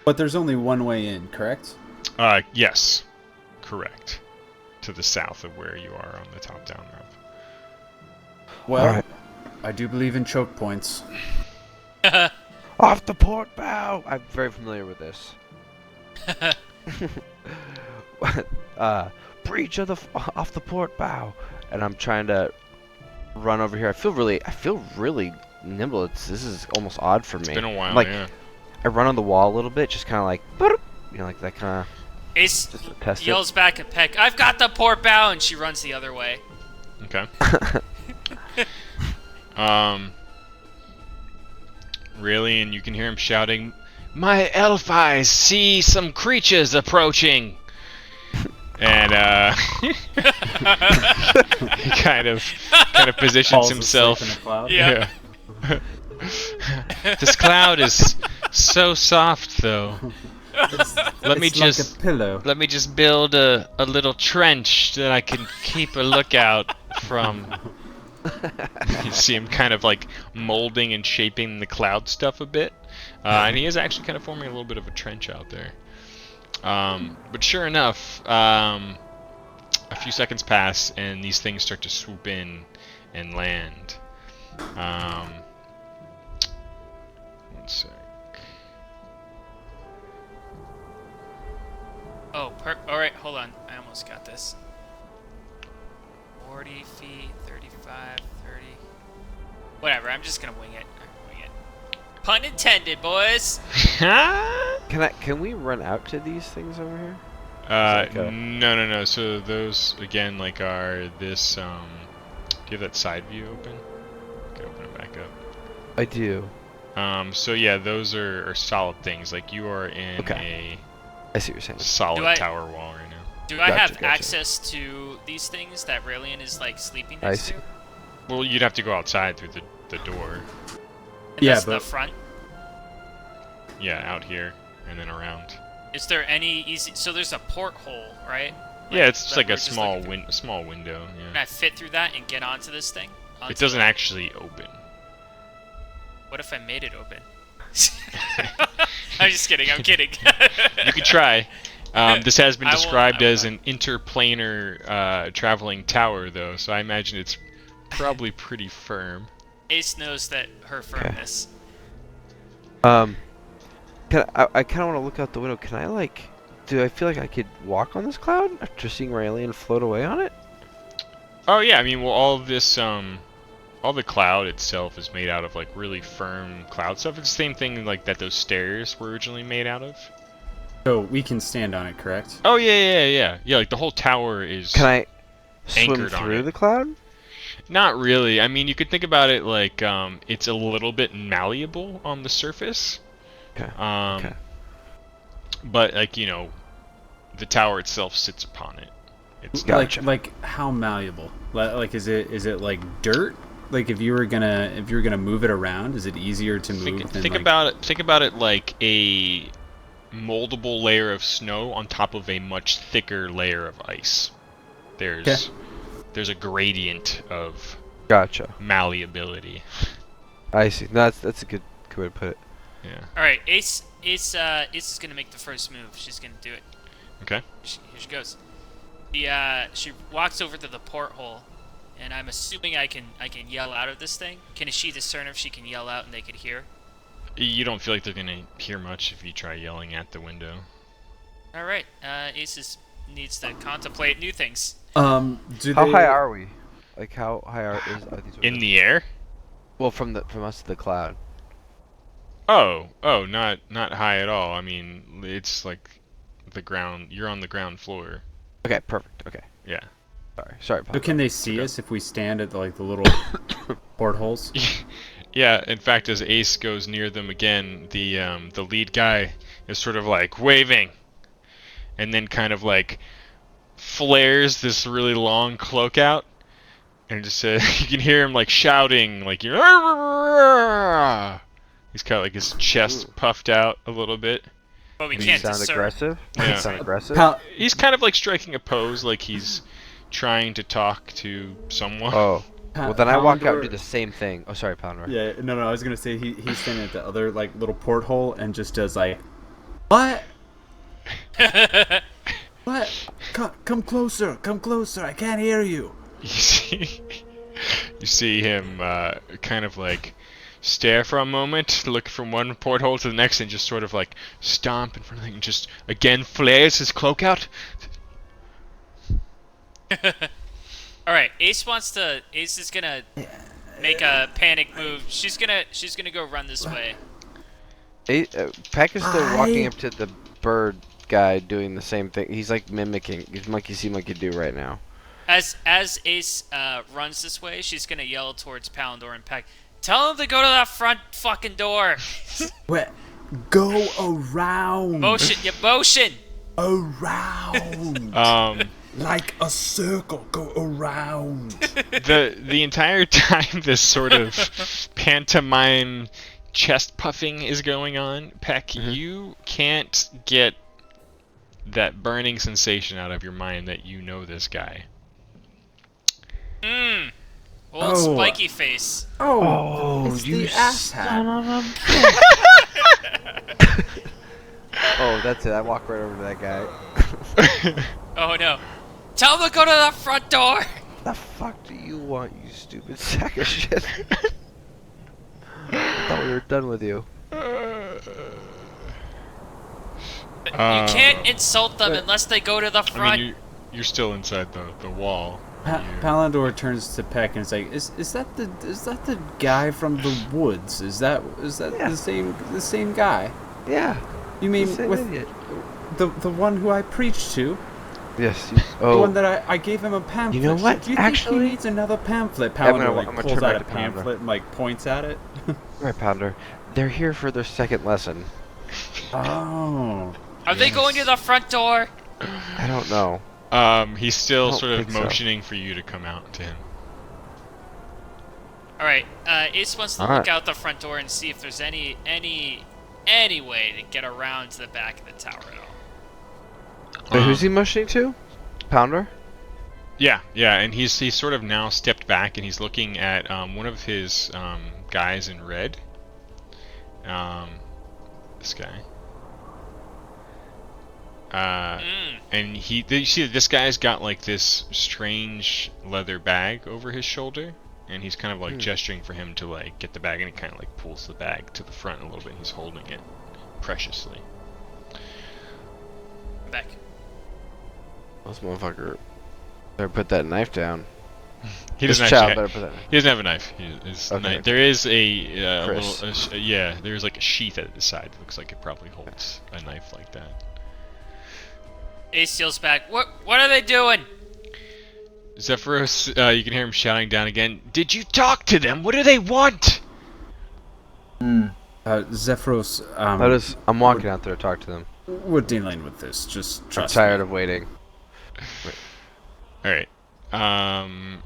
But there's only one way in, correct? Yes, correct. To the south of where you are on the top-down map. Well, Alright. I do believe in choke points. Off the port bow! I'm very familiar with this. Breach of the off the port bow, and I'm trying to run over here. I feel really nimble. This is almost odd for me. It's been a while, Like, yeah. I run on the wall a little bit, just kind of like, boop, you know, like that kind of. Ace Just to test yells back at Peck, "I've got the port bow," and she runs the other way. Okay. Really, and you can hear him shouting, "My elf eyes see some creatures approaching!" And he kind of positions Falls himself. asleep in a cloud. Yeah. This cloud is so soft, though. Let me It's like just a pillow. let me just build a little trench that I can keep a lookout from. You see him kind of like molding and shaping the cloud stuff a bit, and he is actually kind of forming a little bit of a trench out there. But sure enough, a few seconds pass and these things start to swoop in and land. One sec. Oh, alright, hold on. I almost got this. 40 feet, 35, 30. Whatever, I'm just gonna wing it. Pun intended, boys! Can we run out to these things over here? No. So those again, like, are this. Do you have that side view open? I can open it back up. I do. So yeah, those are solid things. Like, you are in I see what you're saying. a solid Do I- tower wall right now. Do I have Gotcha. access to these things that Raelian is like sleeping I next see. to? Well, you'd have to go outside through the door. And Yeah, that's the but- front. Yeah, out here and then around. Is there any easy? So there's a porthole, right? Yeah, it's just that like we're a just small looking through? small window. Can Yeah. I fit through that and get onto this thing? It doesn't actually open. What if I made it open? I'm just kidding. I'm kidding. You could try. This has been I won't- described I as won't. an interplanar traveling tower, though, so I imagine it's probably pretty firm. Ace knows that her firmness. I kind of want to look out the window. Can I like do I feel like I could walk on this cloud after seeing my alien float away on it? Oh yeah, I mean, well, all of this, all the cloud itself is made out of like really firm cloud stuff. It's the same thing like that those stairs were originally made out of. So we can stand on it, correct? Oh yeah. Like the whole tower is Can I swim anchored on through it. the cloud? Not really. I mean, you could think about it like it's a little bit malleable on the surface. Okay. Okay. But like the tower itself sits upon it. It's Gotcha. Like how malleable? Like is it like dirt? Like if you were gonna move it around, is it easier to move? Think about it like a moldable layer of snow on top of a much thicker layer of ice. There's a gradient of Gotcha. malleability. I see. No, that's a good way to put it. Yeah. All right, Ace is gonna make the first move. She's gonna do it. Okay. Here she goes. She walks over to the porthole, and I'm assuming I can yell out of this thing. Can she discern if she can yell out and they can hear? You don't feel like they're gonna hear much if you try yelling at the window. All right, Ace needs to contemplate new things. How high are we? Like how high are these windows? In the air? Well, from us to the cloud. Oh, not high at all. I mean, it's like the ground. You're on the ground floor. Okay, perfect. Okay. Yeah. Sorry. So can they see us if we stand at the little portholes? Yeah. In fact, as Ace goes near them again, the lead guy is sort of like waving, and then kind of like flares this really long cloak out, and just you can hear him like shouting, like you're. He's kind of like his chest puffed out a little bit. But we Does can't he sound discern. aggressive? Yeah. Does he sound aggressive? He's kind of like striking a pose, like he's trying to talk to someone. Oh. Well, then I walk out and do Poundor- the same thing. Oh, sorry, Pounder. Yeah, no, I was gonna say he's standing at the other little porthole and just does what? What? Come closer, I can't hear you. You see him kind of like stare for a moment, look from one porthole to the next, and just sort of like stomp in front of him, and just again flares his cloak out. All right, Ace is gonna make a panic move. She's gonna go run this way. Peck is still walking up to the bird guy doing the same thing. He's like mimicking. He's monkey see, monkey do right now. As Ace runs this way, she's gonna yell towards Poundor and Peck. Tell him to go to that front fucking door. What? Go around. Motion. Around. Like a circle. Go around. The entire time this sort of pantomime chest puffing is going on, Peck, you can't get that burning sensation out of your mind that you know this guy. Old spiky face. Oh, it's the ass hat. Oh, that's it. I walk right over to that guy. Oh no. Tell him to go to the front door. The fuck do you want, you stupid sack of shit? I thought we were done with you. You can't insult them unless they go to the front. I mean, you're still inside the wall. Palandor turns to Peck and is like, "Is that the guy from the woods? Is that the same guy? Yeah. You mean Same with idiot. the one who I preached to? Yes. The one that I gave him a pamphlet. You know what? Do you Actually, think he needs another pamphlet?" I'm Palandor gonna pulls turn out back a to Palandor. pamphlet and points at it. Right, Pounder. They're here for their second lesson. Oh. Are they going to the front door? I don't know. He's still I don't sort of think so. motioning for you to come out to him. All right. Ace wants to look out the front door and see if there's any way to get around to the back of the tower at all. Wait, who's he motioning to? Pounder? Yeah, and he's sort of now stepped back and he's looking at one of his guys in red. This guy. And you see that this guy's got like this strange leather bag over his shoulder, and he's kind of like gesturing for him to like get the bag, and he kind of like pulls the bag to the front a little bit. And he's holding it preciously. back. This motherfucker better put that knife down. He This doesn't child actually. better put that. He doesn't have a knife. Okay. There is a Chris. little. Yeah, there's like a sheath at the side. Looks like it probably holds a knife like that. Ace steals back. What are they doing? Zephyros, you can hear him shouting down again. Did you talk to them? What do they want? Zephyros, I'm walking out there to talk to them. we're dealing with this. Just I'm trust tired me. of waiting. All right.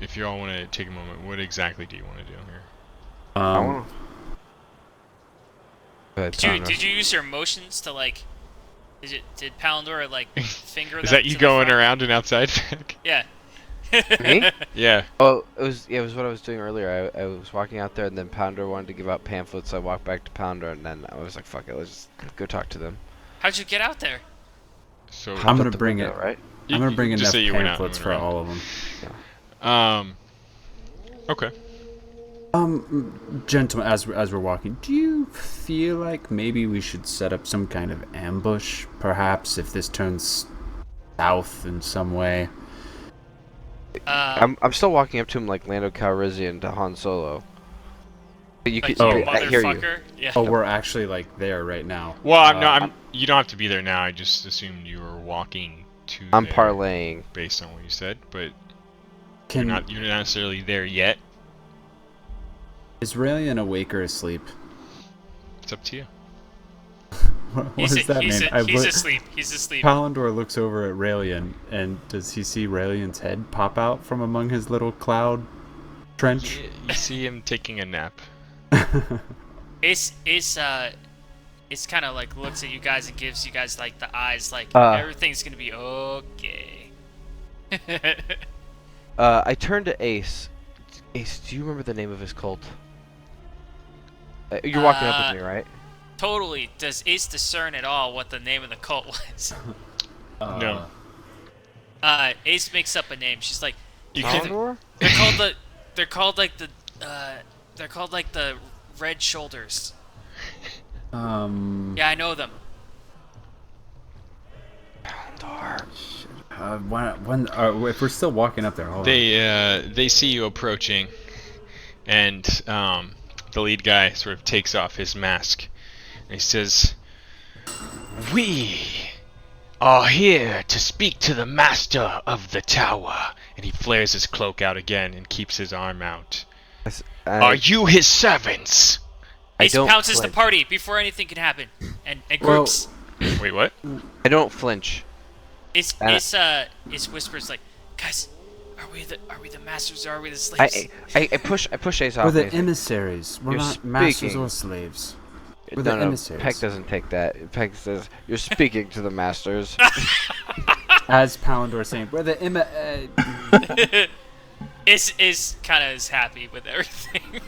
If you all want to take a moment, what exactly do you want to do here? I wanna... Go ahead, Did you Sandra. did you use your emotions to like? Did Palindor like finger? Is them that you to the going front? around and outside? Yeah. Me? Yeah. Oh, it was what I was doing earlier. I was walking out there, and then Pounder wanted to give out pamphlets, so I walked back to Pounder, and then I was like, fuck it, let's just go talk to them. How'd you get out there? So I'm Hopped gonna up the bring window, it. right? I'm gonna bring just enough say you went out and pamphlets went for around. all of them. Okay. Gentlemen, as we're walking, do you feel like maybe we should set up some kind of ambush, perhaps, if this turns south in some way? I'm still walking up to him like Lando Calrissian to Han Solo. But you Like, can, you I hear you. motherfucker. Yeah. Oh, we're actually like there right now. Well, I'm. You don't have to be there now. I just assumed you were walking to. I'm there parlaying. based on what you said, but Can you're not necessarily there yet. is Raelian awake or asleep? It's up to you. What He's does that mean? he's asleep. He's asleep. Palindor looks over at Raelian, and does he see Raelian's head pop out from among his little cloud trench? You see him taking a nap. Ace kind of like looks at you guys and gives you guys like the eyes, like everything's gonna be okay. I turned to Ace. Ace, do you remember the name of his cult? You're walking up with me, right? Totally. Does Ace discern at all what the name of the cult was? No. Ace makes up a name. She's like, You can. Palindor? they're called like the Red Shoulders. Yeah, I know them. Palindor. If we're still walking up there, hold on. They see you approaching, and the lead guy sort of takes off his mask, and he says, "We are here to speak to the master of the tower." And he flares his cloak out again and keeps his arm out. Are you his servants? Ace don't pounces the flinch. party before anything can happen, and Well- groups. Wait, what? I don't flinch. Ace whispers like, guys, are we the masters or are we the slaves? I push Ace off. We're the Ace. emissaries. We're You're not masters speaking. or slaves. We're the No, emissaries. Peck doesn't take that. Peck says, "You're speaking to the masters." As Palindor saying, we're the Is kind of is happy with everything,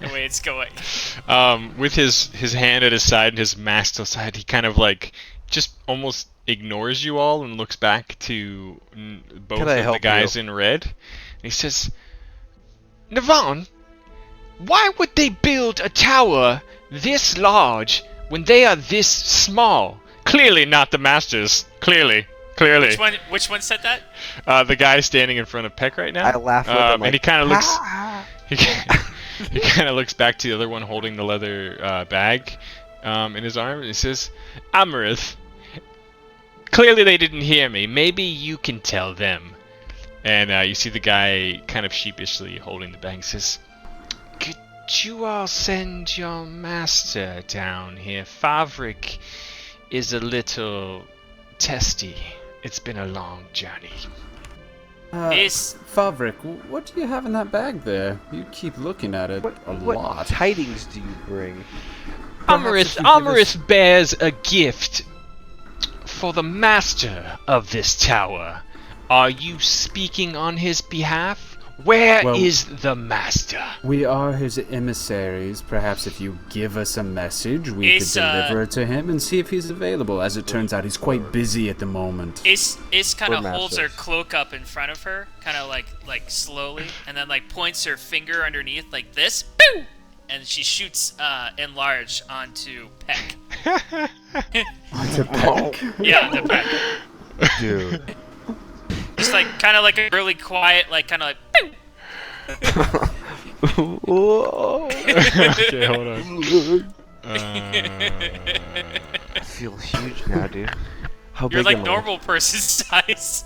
the way it's going. With his hand at his side and his mask to the side, he kind of like just almost ignores you all and looks back to both Can I of the help guys you? in red. And he says, "Navan, why would they build a tower this large when they are this small? Clearly not the masters. Clearly. Which one said that? The guy standing in front of Peck right now. I laugh with him, like, and he kind of looks. "Ah." He kind of looks back to the other one holding the leather bag in his arm, and he says, "Amarith, clearly they didn't hear me. Maybe you can tell them." And you see the guy kind of sheepishly holding the bag and says, "Could you all send your master down here? Favrik is a little testy. It's been a long journey." Ace Favrik, what do you have in that bag there? You keep looking at it a What lot. tidings do you bring? Amarith, if you give us- Amarith bears a gift for the master of this tower. Are you speaking on his behalf? Where is Well- the master? We are his emissaries. Perhaps if you give us a message, we Ace, could deliver it to him and see if he's available. As it turns out, he's quite busy at the moment. Ace kind of We're holds her masters. cloak up in front of her, kind of like slowly, and then like points her finger underneath like this, boo, and she shoots enlarge onto Peck. Onto Peck. Yeah, the Peck. Dude. Just like kind of like a really quiet, like kind of like. Whoa. Okay, hold on. I feel huge now, dude. How You're big like am normal person size.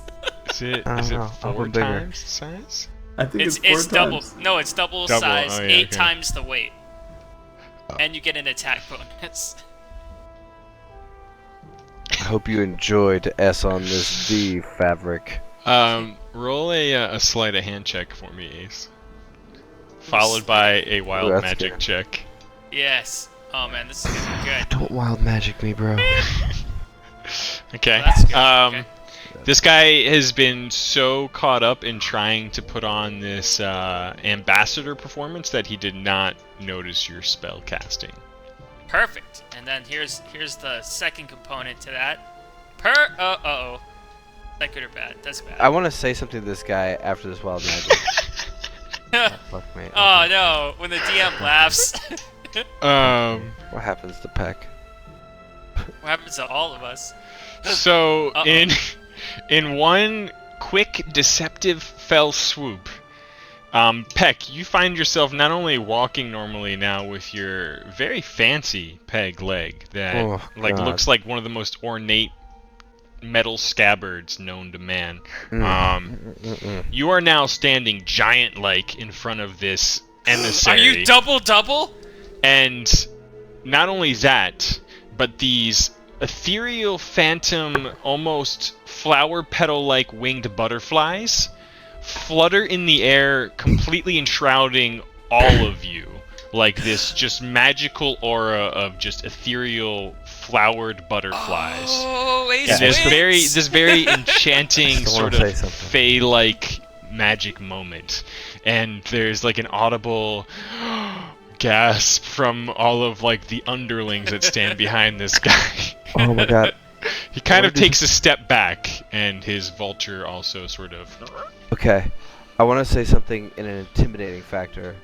Is it I don't know. I'll 4 go bigger. times the size? I think It's double. No, it's double size. Oh, yeah, 8 okay. times the weight. And you get an attack bonus. I hope you enjoyed S on this D fabric. Roll a sleight of hand check for me, Ace. Followed by a wild that's magic good. check. Yes. Oh man, this is gonna be good. Don't wild magic me, bro. Okay. Well, that's good. Okay. This guy has been so caught up in trying to put on this ambassador performance that he did not notice your spell casting. Perfect. And then here's the second component to that. Uh-oh. Is that good or bad? That's bad. I want to say something to this guy after this wild magic. Oh, fuck me. Oh no, when the DM laughs. What happens to Peck? What happens to all of us? So Uh-oh. in one quick deceptive fell swoop, Peck, you find yourself not only walking normally now with your very fancy peg leg that God. looks like one of the most ornate metal scabbards known to man. You are now standing giant-like in front of this emissary. Are you double? And not only that, but these ethereal phantom, almost flower petal-like winged butterflies flutter in the air, completely enshrouding all of you. Like this just magical aura of just ethereal flowered butterflies. Oh, Ace And wins! this very enchanting Still sort wanna of say something. fey-like magic moment. And there's like an audible gasp from all of like the underlings that stand behind this guy. Oh my god. He kind of What did takes a step back, and his vulture also sort of... Okay. I want to say something in an intimidating factor.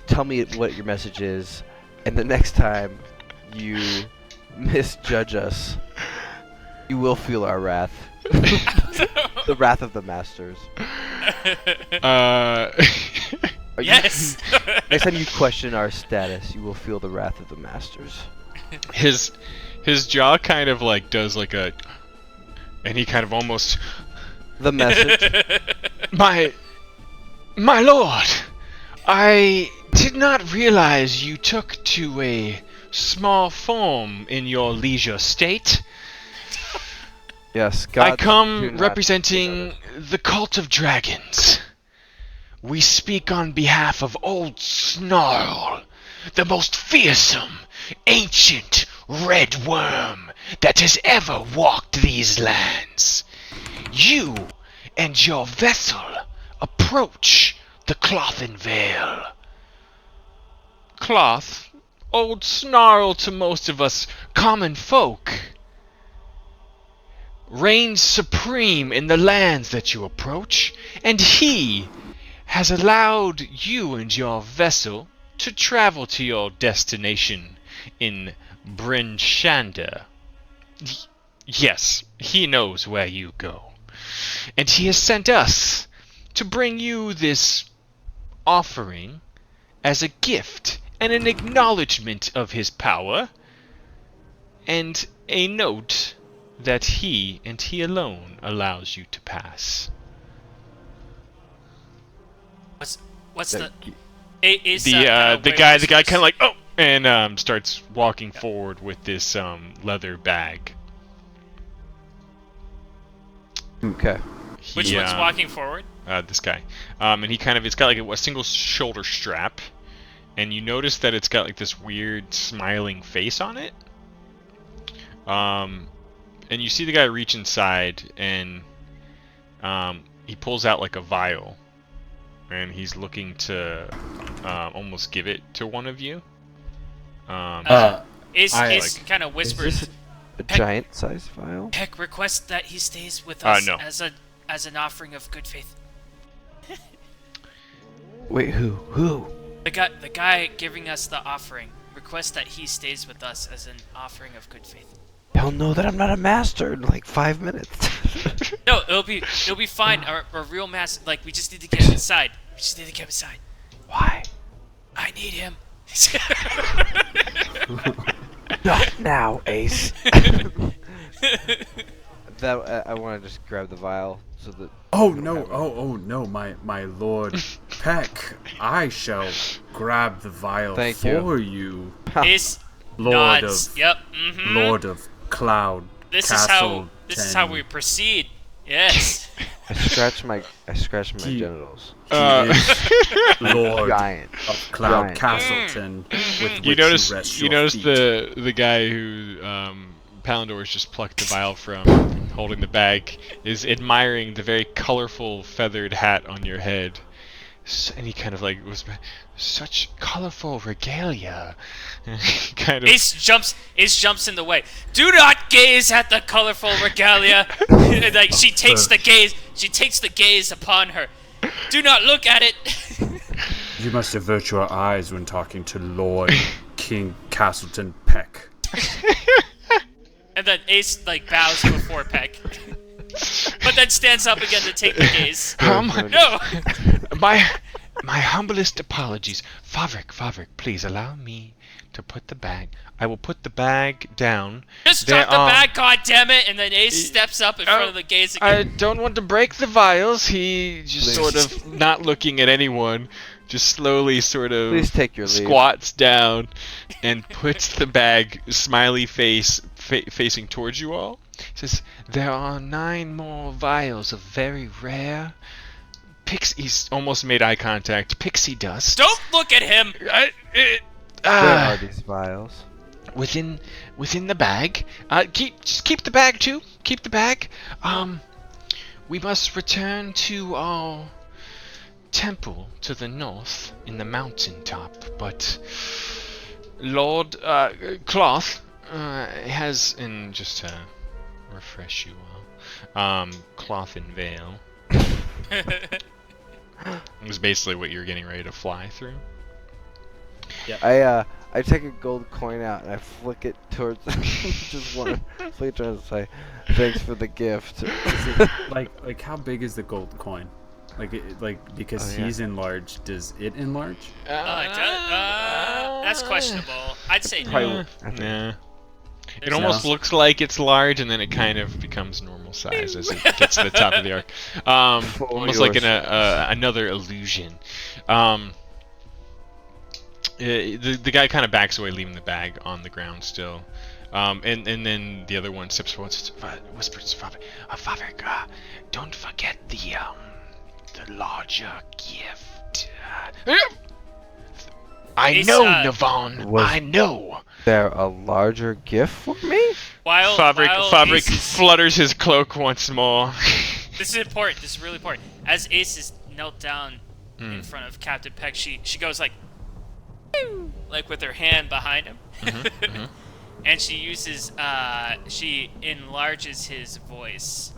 Tell me what your message is, and the next time you misjudge us, you will feel our wrath. The wrath of the masters. Yes! Next time you question our status, you will feel the wrath of the masters. His jaw kind of like does like a... And he kind of almost... The message. My lord, I did not realize you took to a small form in your leisure state. Yes, God. I come representing the cult of dragons. We speak on behalf of Old Snarl, the most fearsome, ancient red worm that has ever walked these lands. You and your vessel approach the Cloth and Veil. Cloth, Old Snarl to most of us common folk, reigns supreme in the lands that you approach, and he has allowed you and your vessel to travel to your destination in Bryn Shander. Yes, he knows where you go. And he has sent us to bring you this offering as a gift and an acknowledgement of his power, and a note that he and he alone allows you to pass. What's the... The guy kind of like, oh, and starts walking forward with this leather bag. Okay. Which one's walking forward? This guy. And he kind of, it's got like a single shoulder strap, and you notice that it's got like this weird smiling face on it. And you see the guy reach inside, and he pulls out like a vial, and he's looking to almost give it to one of you. Ace kind of whispers. Is this a giant-sized vial? Peck requests that he stays with us no. as an offering of good faith. Wait, who? The guy giving us the offering requests that he stays with us as an offering of good faith. He'll know that I'm not a master in like 5 minutes. No, it'll be fine. Our real master, like, we just need to get him inside. We just need to get him inside. Why? I need him. Not now, Ace. That I want to just grab the vial so that. Oh no! Oh no! My lord, Peck, I shall grab the vial Thank for you, Ace Lord nods. of Yep. Lord of Cloud. This Castle is how we proceed. Yes. I scratch my genitals. He is Lord Giant. of Cloud Giant. Castleton. With You which notice rest you your notice feet. the guy who Palandor's just plucked the vial from, holding the bag, is admiring the very colorful feathered hat on your head. And he kind of like was such colorful regalia. Kind of. Ace jumps in the way. Do not gaze at the colorful regalia. Like, she takes the gaze upon her. Do not look at it. You must avert your eyes when talking to Lord King Castleton Peck. And then Ace like bows before Peck. But then stands up again to take the gaze. No. My humblest apologies. Favrik, please allow me to put the bag. I will put the bag down. Just drop the bag, goddammit! And then Ace steps up in front of the gaze I again. don't want to break the vials. He just sort of not looking at anyone, just slowly sort of Please take your leave. squats down and puts the bag, smiley face, facing towards you all. He says, "There are 9 more vials of very rare he's almost made eye contact. Pixie dust. Don't look at him! Where are these vials? Within the bag. Keep the bag too. Keep the bag. We must return to our temple to the north in the mountaintop, but Lord Cloth has, and just to refresh you all, Cloth and Veil was basically what you're getting ready to fly through. I take a gold coin out and I flick it towards just one flick it towards and say, "Thanks for the gift." Like how big is the gold coin? Because he's enlarged, does it enlarge? That's questionable. I'd say no. Probably, Nah. It almost looks like it's large, and then it kind of becomes normal size as it gets to the top of the arc. Almost like another illusion. The guy kind of backs away, leaving the bag on the ground still. And then the other one steps forward and whispers to Favrik, don't forget the larger gift. I know, Navon. I know. There a larger gift for me? Favrik flutters his cloak once more. This is important. This is really important. As Ace is knelt down in front of Captain Peck, she goes like with her hand behind him, and she uses she enlarges his voice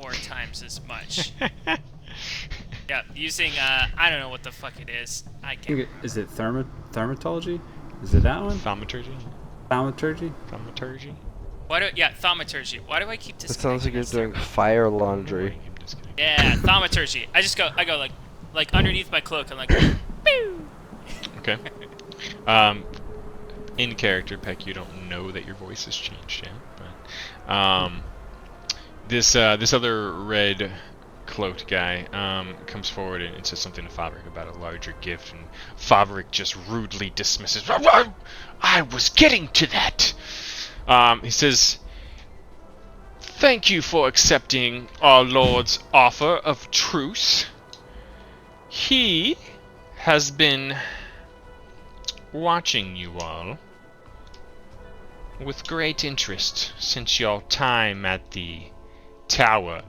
4 times as much. Yeah, using I don't know what the fuck it is. I can't. Is it thermatology? Is it that one? Thaumaturgy? Thaumaturgy? Thaumaturgy? Thaumaturgy. Why do I keep It sounds like you're doing myself? fire laundry. I'm just kidding. Yeah, thaumaturgy. I go like underneath my cloak. I'm like, Pew! Okay. In character, Peck, you don't know that your voice has changed yet, but this other red cloaked guy comes forward and says something to Favrik about a larger gift, and Favrik just rudely dismisses. I was getting to that. He says, "Thank you for accepting our Lord's offer of truce. He has been watching you all with great interest since your time at the tower.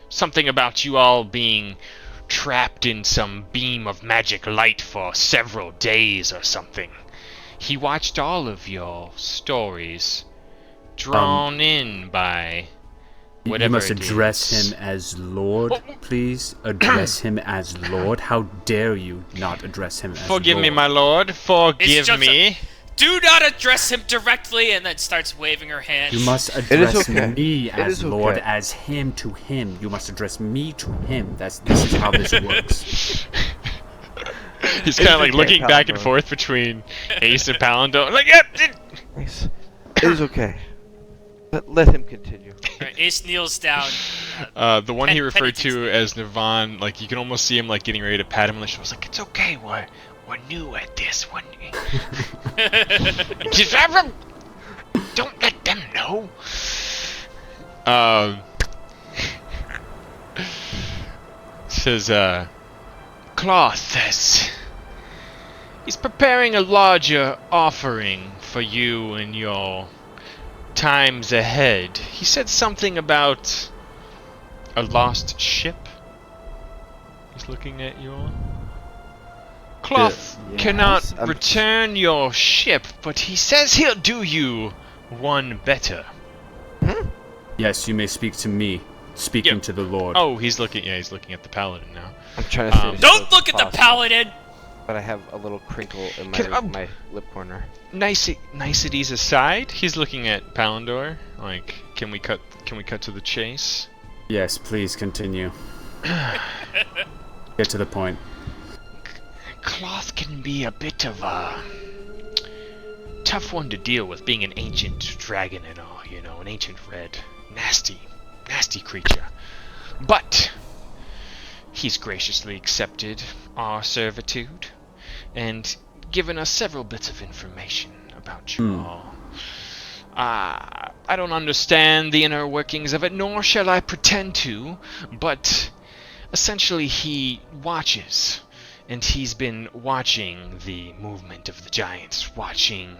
Something about you all being trapped in some beam of magic light for several days or something. He watched all of your stories, drawn in by whatever You must it address is. him as Lord, please. Address him as Lord. How dare you not address him as Forgive Lord? me, my lord. Forgive just me. Do not address him directly, and then starts waving her hands. You must is address okay. me It as is Lord, okay. as him to him. You must address me to him. This is how this works. He's kind of like okay, looking back and Palador. forth between Ace and Palador. Like, yep. Ace, it is okay. Let him continue. All right, Ace kneels down. The one he referred to Penitence. as Nirvan, like you can almost see him like getting ready to pat him on the shoulder. Like, it's okay, we're new at this. Just don't let them know. Says Cloth says he's preparing a larger offering for you in your times ahead. He said something about a lost ship. He's looking at you all. Cloth Yes, cannot I'm- return your ship, but he says he'll do you one better. Yes, you may speak to me, speaking Yep. to the Lord. Oh, he's looking at the paladin now. I'm trying to say this Don't as look at the possible, paladin. But I have a little crinkle in my my lip corner. Niceties aside, he's looking at Palandor. Like, can we cut to the chase? Yes, please continue. Get to the point. Cloth can be a bit of a tough one to deal with, being an ancient dragon and all, an ancient red. Nasty creature. But he's graciously accepted our servitude and given us several bits of information about you all. I don't understand the inner workings of it, nor shall I pretend to, but essentially he watches, and he's been watching the movement of the giants, watching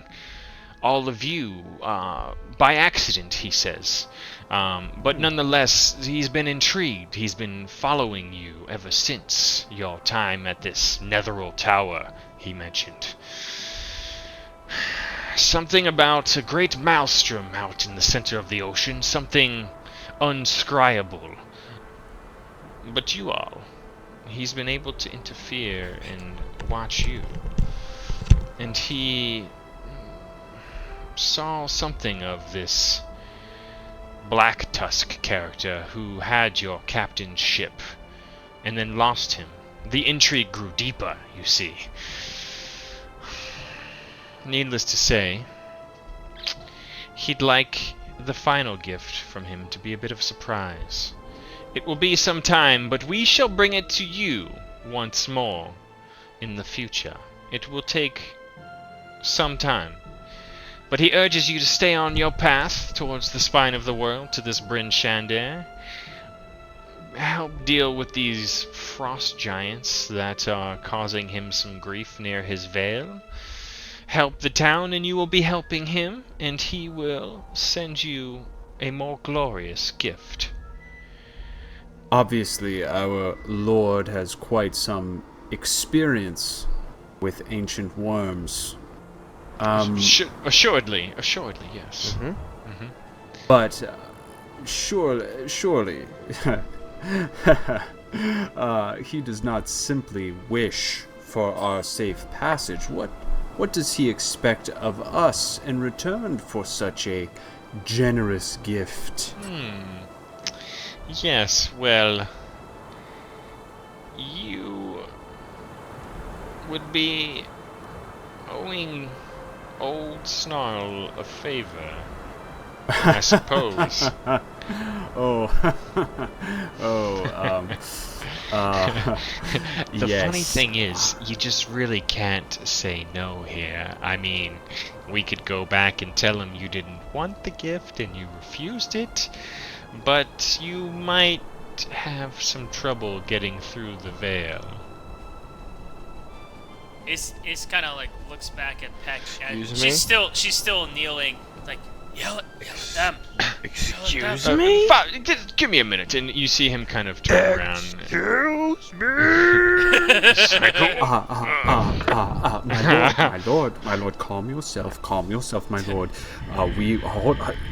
all of you by accident, he says. But nonetheless, he's been intrigued. He's been following you ever since your time at this Netheril Tower, he mentioned. Something about a great maelstrom out in the center of the ocean, something unscriable. But you all, he's been able to interfere and watch you. And he saw something of this Black Tusk character who had your captain's ship and then lost him. The intrigue grew deeper, you see. Needless to say, he'd like the final gift from him to be a bit of a surprise. It will be some time, but we shall bring it to you once more in the future. It will take some time. But he urges you to stay on your path towards the spine of the world, to this Bryn Shander. Help deal with these frost giants that are causing him some grief near his veil. Help the town and you will be helping him, and he will send you a more glorious gift. Obviously, our Lord has quite some experience with ancient worms. Assuredly, yes. But surely, he does not simply wish for our safe passage. What does he expect of us in return for such a generous gift? Yes, well, you would be owing old Snarl a favor, I suppose. The yes. funny thing is, you just really can't say no here. I mean, we could go back and tell him you didn't want the gift and you refused it, but you might have some trouble getting through the veil. Ace kind of like looks back at Peck. And Excuse me? she's still kneeling. Like yell at them. Excuse me? Just give me a minute, and you see him kind of turn around. Excuse me? My lord, calm yourself, my lord.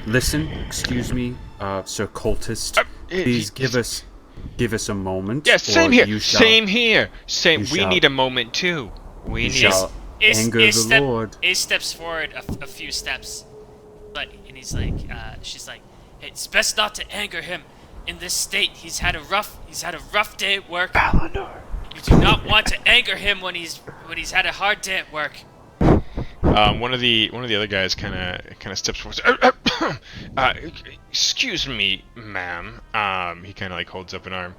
Listen, excuse me, Sir Cultist, please give us a moment. Yeah, same or here. you shall- Same here. Same. you We shall- need a moment too. We You need. shall anger the Lord. Ace steps forward a few steps, and he's like, she's like, it's best not to anger him in this state. He's had a rough day at work. Palador. You do not want to anger him when he's had a hard day at work. One of the other guys kind of steps forward. Excuse me, ma'am. He kind of like holds up an arm.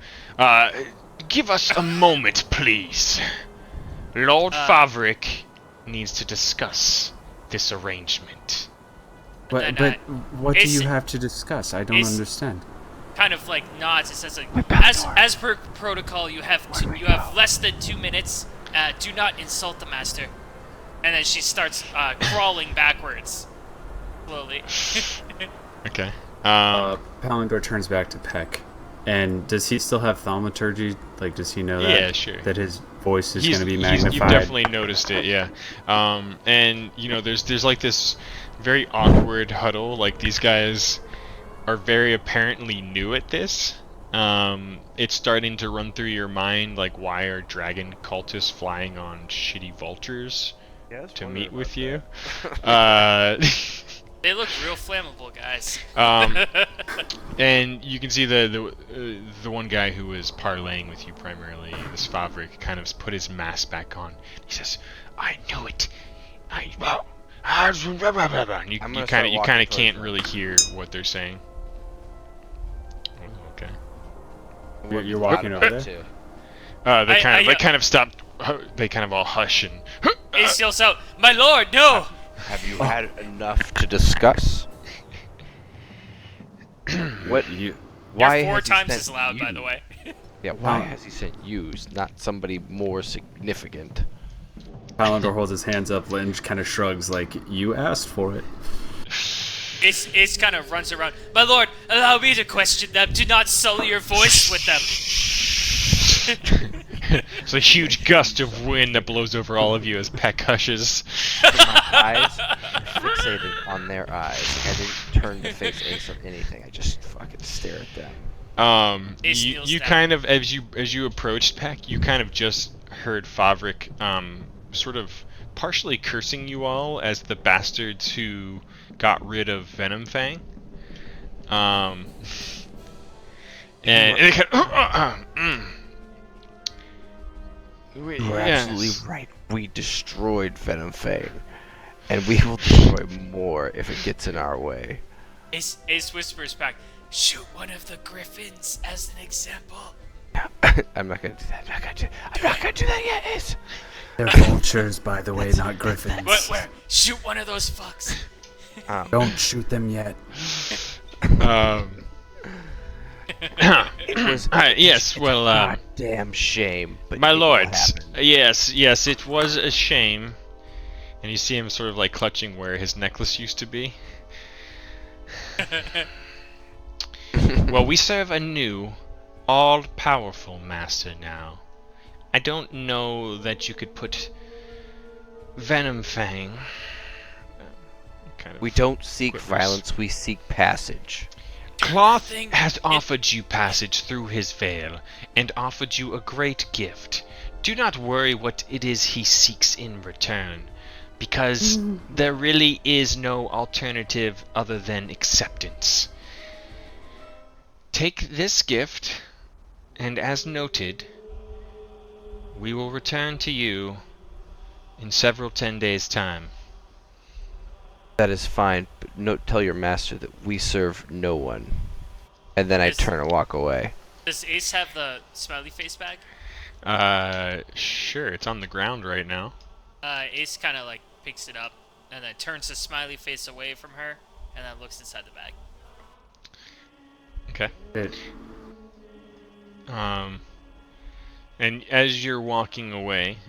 Give us a moment, please. Lord Favrik needs to discuss this arrangement. And But then, what do Ace- you have to discuss? I don't Ace- understand. Kind of like nods and says like, as per protocol, you have less than 2 minutes. Do not insult the master. And then she starts crawling backwards, slowly. Okay. Palindor turns back to Peck. And does he still have thaumaturgy? Like, does he know that? Yeah, sure. That his voice is going to be You've magnified? definitely noticed it, yeah. And you know, there's like this very awkward huddle. Like these guys are very apparently new at this. It's starting to run through your mind, like, why are dragon cultists flying on shitty vultures to meet with you? They look real flammable, guys. And you can see the one guy who was parlaying with you primarily, this Favrik, kind of put his mask back on. He says, "I knew it. And you kind of can't really hear what they're saying." Oh, okay. You're walking over there? They I kind of stop. They kind of all hush and. Ace yells out, "My lord, no!" Have you had enough to discuss? What you? Why You're 4 has he times sent as loud, by you? the way. Yeah, why has he sent you, not somebody more significant? Palindor holds his hands up and kind of shrugs like, you asked for it. Ace kind of runs around. "My lord, allow me to question them. Do not sully your voice with them." It's a huge gust of wind that blows over all of you as Peck hushes. My eyes are fixated on their eyes. I didn't turn to face Ace or anything. I just fucking stare at them. Ace You kneels down. kind of, as you approached Peck, you kind of just heard Favrik sort of partially cursing you all as the bastards who got rid of Venom Fang. And they kind of, You're absolutely right. We destroyed Venom Fang. And we will destroy more if it gets in our way. Ace whispers back, "Shoot one of the griffins as an example." I'm not gonna do that. I'm not gonna do that yet, Ace. They're vultures, by the way, not griffins. Where? Shoot one of those fucks. Don't shoot them yet. It was yes, well, goddamn shame. But my it will lords, happen. yes, it was a shame. And you see him sort of like clutching where his necklace used to be. Well, we serve a new, all-powerful master now. I don't know that you could put Venom Fang. We don't seek Quivers. violence, we seek passage. Cloth has offered you passage through his veil, and offered you a great gift. Do not worry what it is he seeks in return, because there really is no alternative other than acceptance. Take this gift, and as noted, we will return to you in several 10 days' time. That is fine, but tell your master that we serve no one. And then I Yes. turn and walk away. Does Ace have the smiley face bag? Sure, it's on the ground right now. Ace kind of like picks it up and then turns the smiley face away from her and then looks inside the bag. Okay. It, And as you're walking away,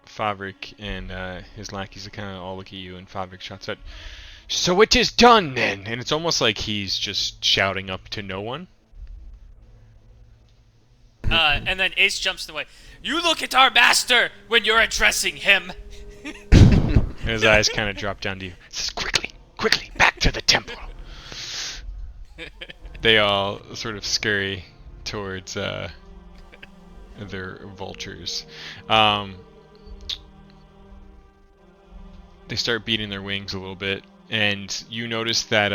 Favrik and his lackeys kind of all look at you, and Favrik shouts out, "So it is done then!" And it's almost like he's just shouting up to no one. And then Ace jumps away. "You look at our master when you're addressing him." And his eyes kind of drop down to you. Says, quickly, back to the temple. They all sort of scurry towards their vultures. Um, they start beating their wings a little bit, and you notice that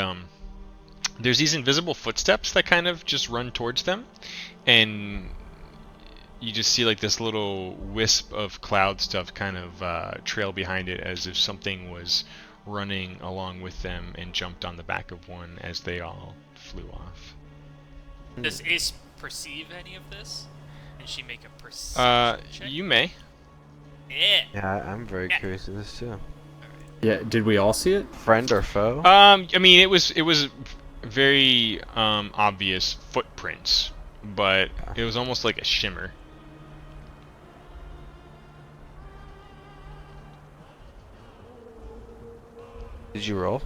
there's these invisible footsteps that kind of just run towards them, and you just see like this little wisp of cloud stuff kind of trail behind it, as if something was running along with them and jumped on the back of one as they all flew off. Does Ace perceive any of this? Can she make a perception check? You may. Yeah. Yeah, I'm very curious of this too. Yeah, did we all see it? Friend or foe? I mean, it was very obvious footprints, but it was almost like a shimmer. Did you roll?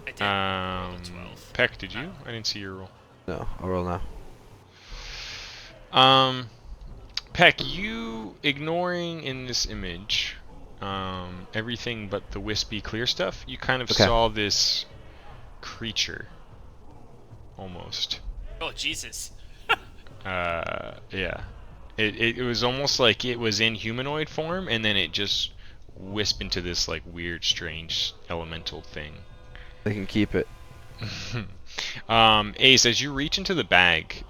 I did. Roll a 12. Peck, did you? I didn't see your roll. No, I'll roll now. Peck, you ignoring in this image everything but the wispy clear stuff, you kind of saw this creature, almost. Oh, Jesus. Yeah. It was almost like it was in humanoid form, and then it just wisped into this like weird, strange elemental thing. They can keep it. Ace, as you reach into the bag,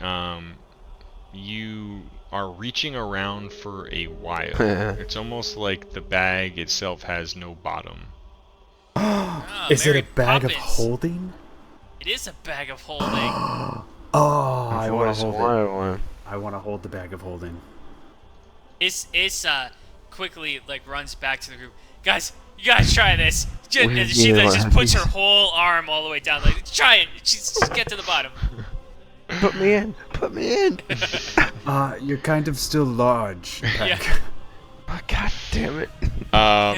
you are reaching around for a while. It's almost like the bag itself has no bottom. Is it Mary a bag of Poppins. holding? It is a bag of holding. Oh, I I've want always to hold wanted it. one. I want to hold the bag of holding. Ace quickly like runs back to the group. Guys, you gotta try this. And she like, just puts her whole arm all the way down. Like, try it. Just get to the bottom. Put me in. Put me in. You're kind of still large, Peck. Yeah. Oh, God damn it.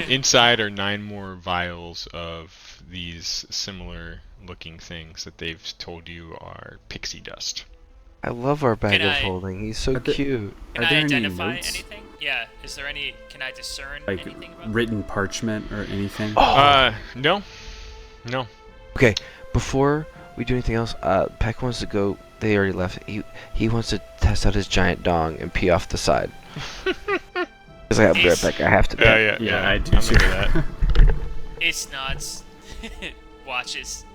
Inside are 9 more vials of these similar looking things that they've told you are pixie dust. I love our bag Can of I- holding. He's so cute. Can Are I there any identify notes? anything? Yeah. Is there any? Can I discern Like anything about? written parchment or anything? No. No. Okay, before we do anything else, Peck wants to go. They already left. He wants to test out his giant dong and pee off the side. He's like, I'll be right back. I have to. Yeah, I do I'm see into that. Ace nods. Watches.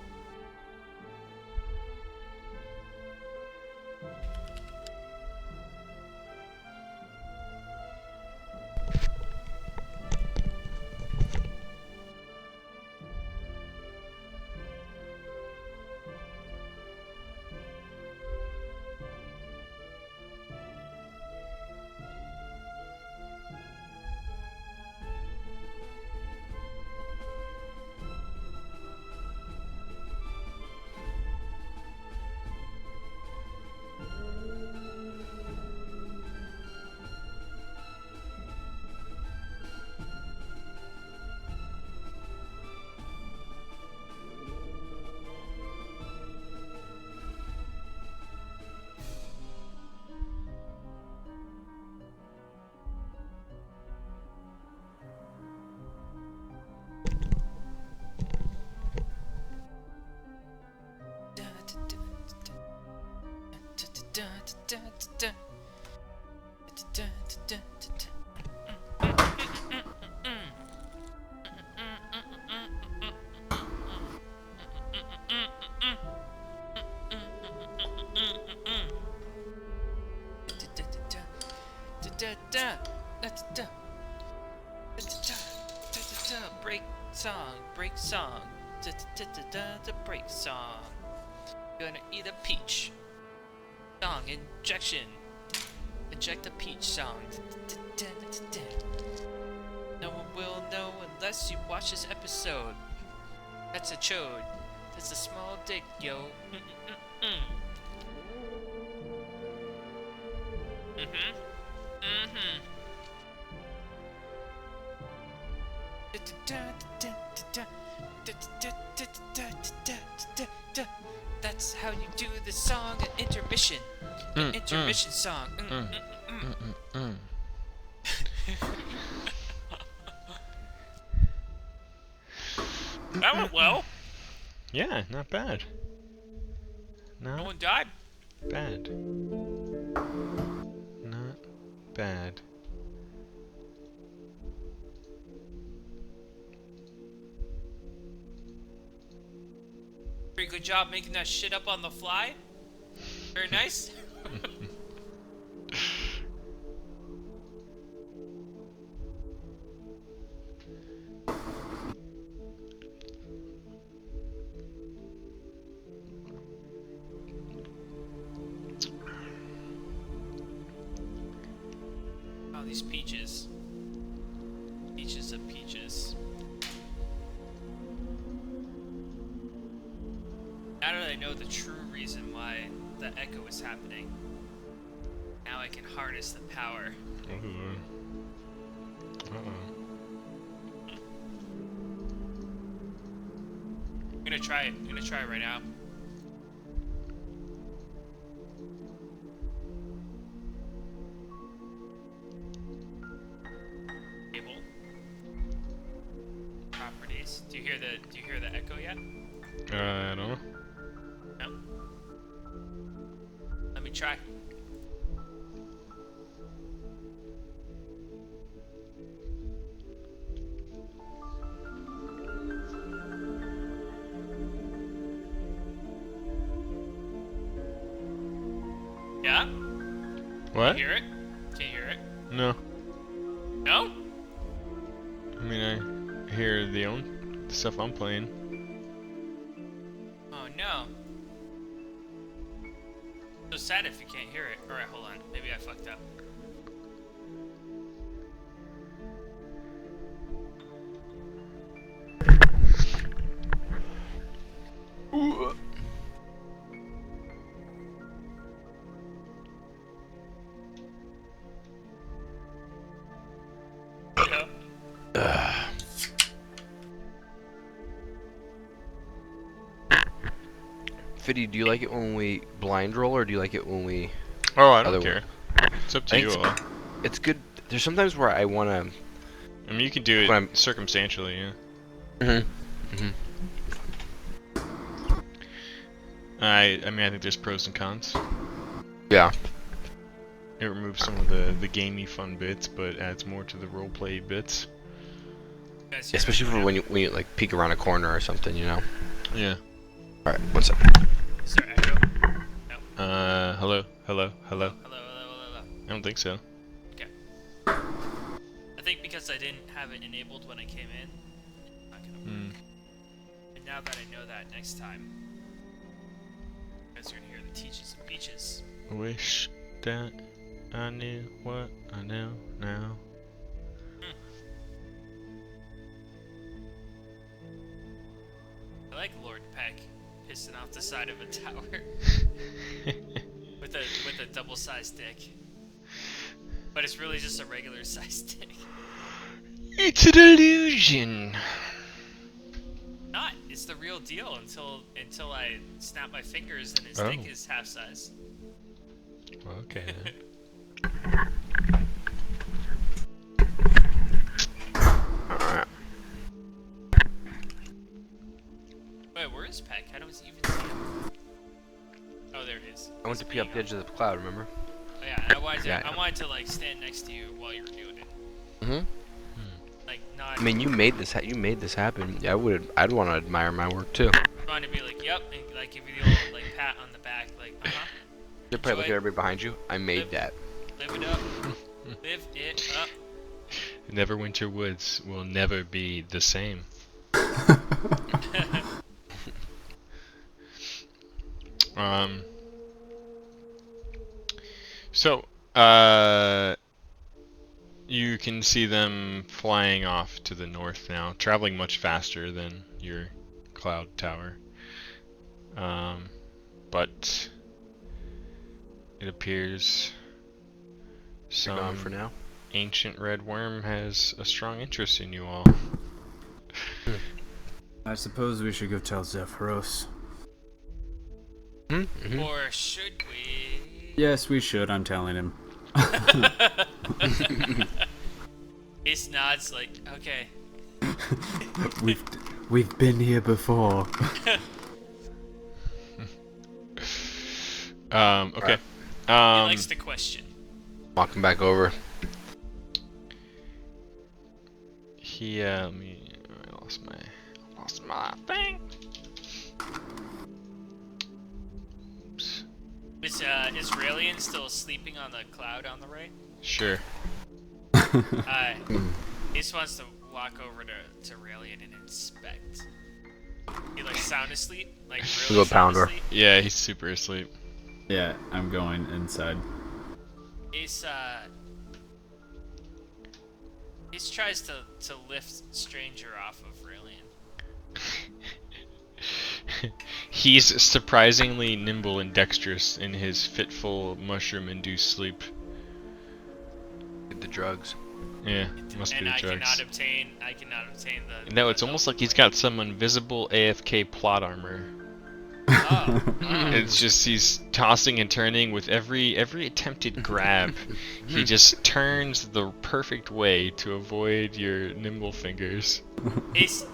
Break song. Break song. Gonna eat a peach. Song injection. Inject a peach song. No one will know unless you watch this episode. That's a chode. That's a small dick, yo. That's how you do the song, an intermission. An intermission song. That went well. Yeah, not bad. No Not one died. bad. Not bad. Pretty good job making that shit up on the fly. Very nice. Oh, these peaches. Peaches of peaches. Now that I know the true reason why the echo is happening, now I can harness the power. Uh-oh. I'm gonna try it. I'm gonna try it right now. Table. Properties. Do you hear the echo yet? I don't know. No. Let me try. Yeah? What? Can you hear it? Can you hear it? No. No? I mean, I hear the stuff I'm playing. Oh no. So sad if you can't hear it. Alright, hold on. Maybe I fucked up. Hello. Fiddy, do you like it when we blind roll, or do you like it when we... Oh, I don't Other care. It's up to I you think all. It's good. There's sometimes where I want to... I mean, you can do When I'm- it circumstantially, yeah. I mean, I think there's pros and cons. Yeah. It removes some of the gamey fun bits, but adds more to the roleplay bits. You guys hear Especially it? for when you like peek around a corner or something, you know? Yeah. Alright, one sec. Is there echo? Hello? Hello? Hello? Hello. I don't think so. Okay. I think because I didn't have it enabled when I came in, it's not gonna work. And now that I know that, next time, you guys are gonna hear the teaches and beaches. Wish that I knew what I know now. I like Lord Peck pissing off the side of a tower with a double-sized dick. But it's really just a regular sized dick. It's an illusion. Not. It's the real deal until I snap my fingers and his Oh. dick is half size. Okay then. Wait, where is Peck? How do we even see him? Oh, there it is. I went He's to pee up peeing the edge of the cloud, remember? Oh, yeah, and I wanted to, Yeah, I wanted to like stand next to you while you were doing it. Mm-hmm. Like not. I mean, you made this happen. Yeah, I'd want to admire my work too. Trying to be like, yep, and like give you the old like pat on the back, like, You'd probably look Enjoy. at everybody behind you. I made Live. that. live it up, live it up. Neverwinter Woods will never be the same. So, you can see them flying off to the north now, traveling much faster than your cloud tower. But it appears You're gone some for now. ancient red worm has a strong interest in you all. I suppose we should go tell Zephyros. Mm-hmm. Or should we? Yes, we should. I'm telling him. Ace nods like, okay. We've been here before. Okay. He likes the question. Walking back over. Let me. I lost my thing. Oops. Is Israelian still sleeping on the cloud on the right? Sure. He just wants to walk over to Aurelian and inspect. He like sound asleep? Like really Go sound pounder. asleep? Yeah, he's super asleep. Yeah, I'm going inside. Ace tries to lift Stranger off of Aurelian. He's surprisingly nimble and dexterous in his fitful mushroom-induced sleep. Get the drugs. Yeah, must be And the I drugs. cannot obtain the. No, it's almost like he's got some invisible AFK plot armor. Oh. It's just he's tossing and turning with every attempted grab. He just turns the perfect way to avoid your nimble fingers. Ace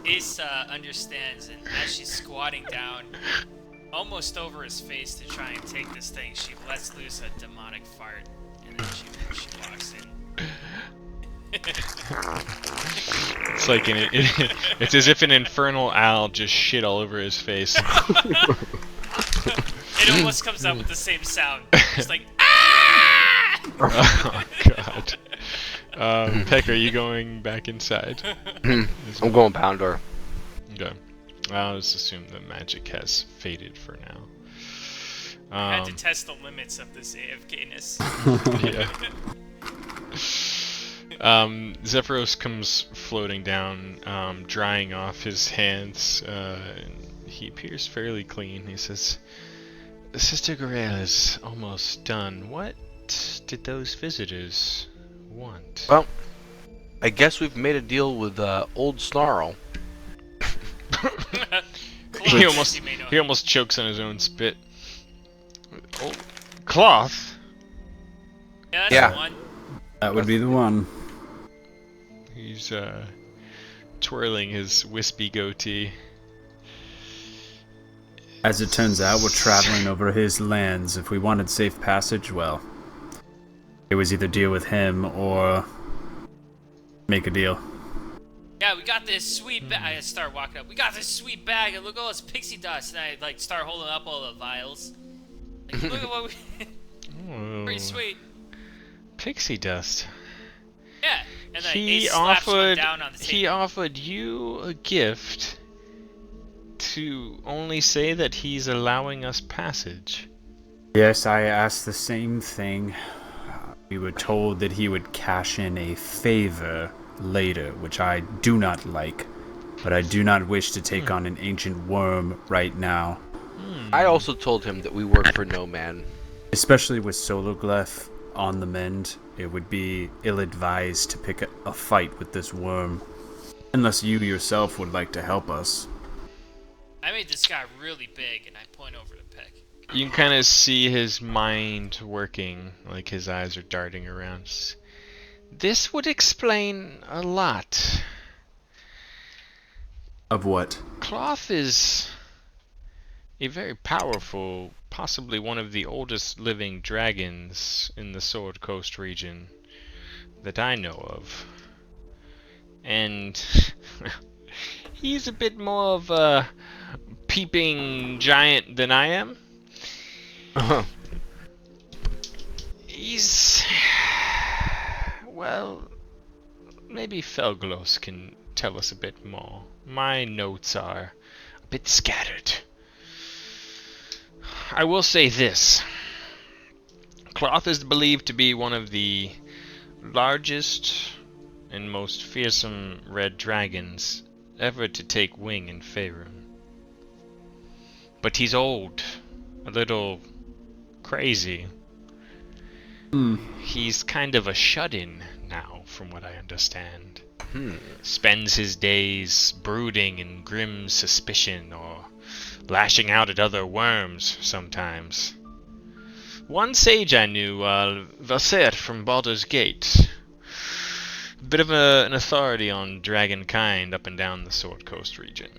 understands, and as she's squatting down, almost over his face to try and take this thing, she lets loose a demonic fart, and then she walks in. It's like it's as if an infernal owl just shit all over his face. It almost comes out with the same sound, just like ah! Oh god. Peck, are you going back inside? I'm going pounder. Okay. I'll just assume the magic has faded for now. I had to test the limits of this AFK-ness. Yeah. Zephyros comes floating down, drying off his hands. He appears fairly clean. He says, Sister Gorel is almost done. What did those visitors want? Well, I guess we've made a deal with old Snarl. he almost chokes on his own spit. Oh, cloth? Yeah, that's Yeah. the one. That would be the one. He's twirling his wispy goatee. As it turns out, we're traveling over his lands. If we wanted safe passage, well, it was either deal with him or make a deal. Yeah, we got this sweet bag. I start walking up. We got this sweet bag, and look at all this pixie dust. And I like start holding up all the vials. Like, look at what we. Pretty sweet. Pixie dust. Yeah, and then He Ace slaps one offered. down on the table. He offered you a gift to only say that he's allowing us passage. Yes, I asked the same thing. We were told that he would cash in a favor later, which I do not like, but I do not wish to take on an ancient worm right now. I also told him that we work for no man. Especially with Solarglyph on the mend, it would be ill-advised to pick a fight with this worm. Unless you yourself would like to help us. I made this guy really big, and I point over to Peck. You can kind of see his mind working, like his eyes are darting around. This would explain a lot. Of what? Cloth is a very powerful, possibly one of the oldest living dragons in the Sword Coast region that I know of. And he's a bit more of a peeping giant than I am. He's... well, maybe Felglos can tell us a bit more. My notes are a bit scattered. I will say this. Cloth is believed to be one of the largest and most fearsome red dragons ever to take wing in Faerun. But he's old, a little crazy. He's kind of a shut-in now, from what I understand. Spends his days brooding in grim suspicion or lashing out at other worms sometimes. One sage I knew, Valser from Baldur's Gate. Bit of an authority on dragonkind up and down the Sword Coast region.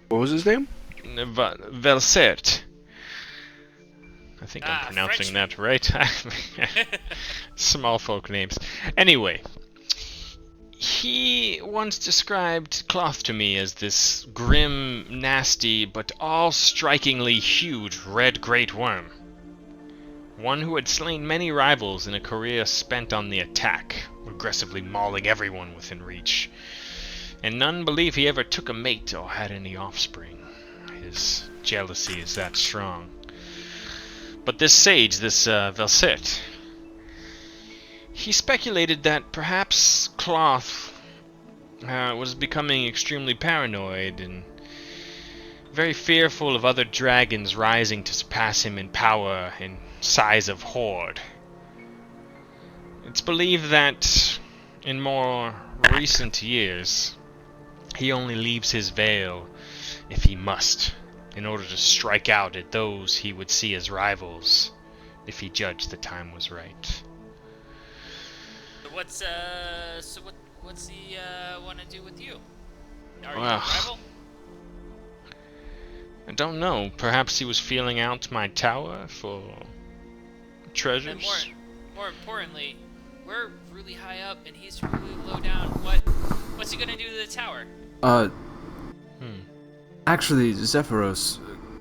What was his name? Valsert. I think I'm pronouncing Frenchman. that right. Small folk names. Anyway, he once described Cloth to me as this grim, nasty, but all strikingly huge red great worm. One who had slain many rivals in a career spent on the attack, aggressively mauling everyone within reach. And none believe he ever took a mate or had any offspring. His jealousy is that strong. But this sage, this Velset, he speculated that perhaps Cloth was becoming extremely paranoid and very fearful of other dragons rising to surpass him in power and size of horde. It's believed that in more recent years, he only leaves his veil if he must, in order to strike out at those he would see as rivals, if he judged the time was right. What's he want to do with you? Are you a Well, rival? I don't know. Perhaps he was feeling out my tower for And treasures? more importantly, we're really high up and he's really low down. What's he gonna do to the tower? Actually, Zephyros,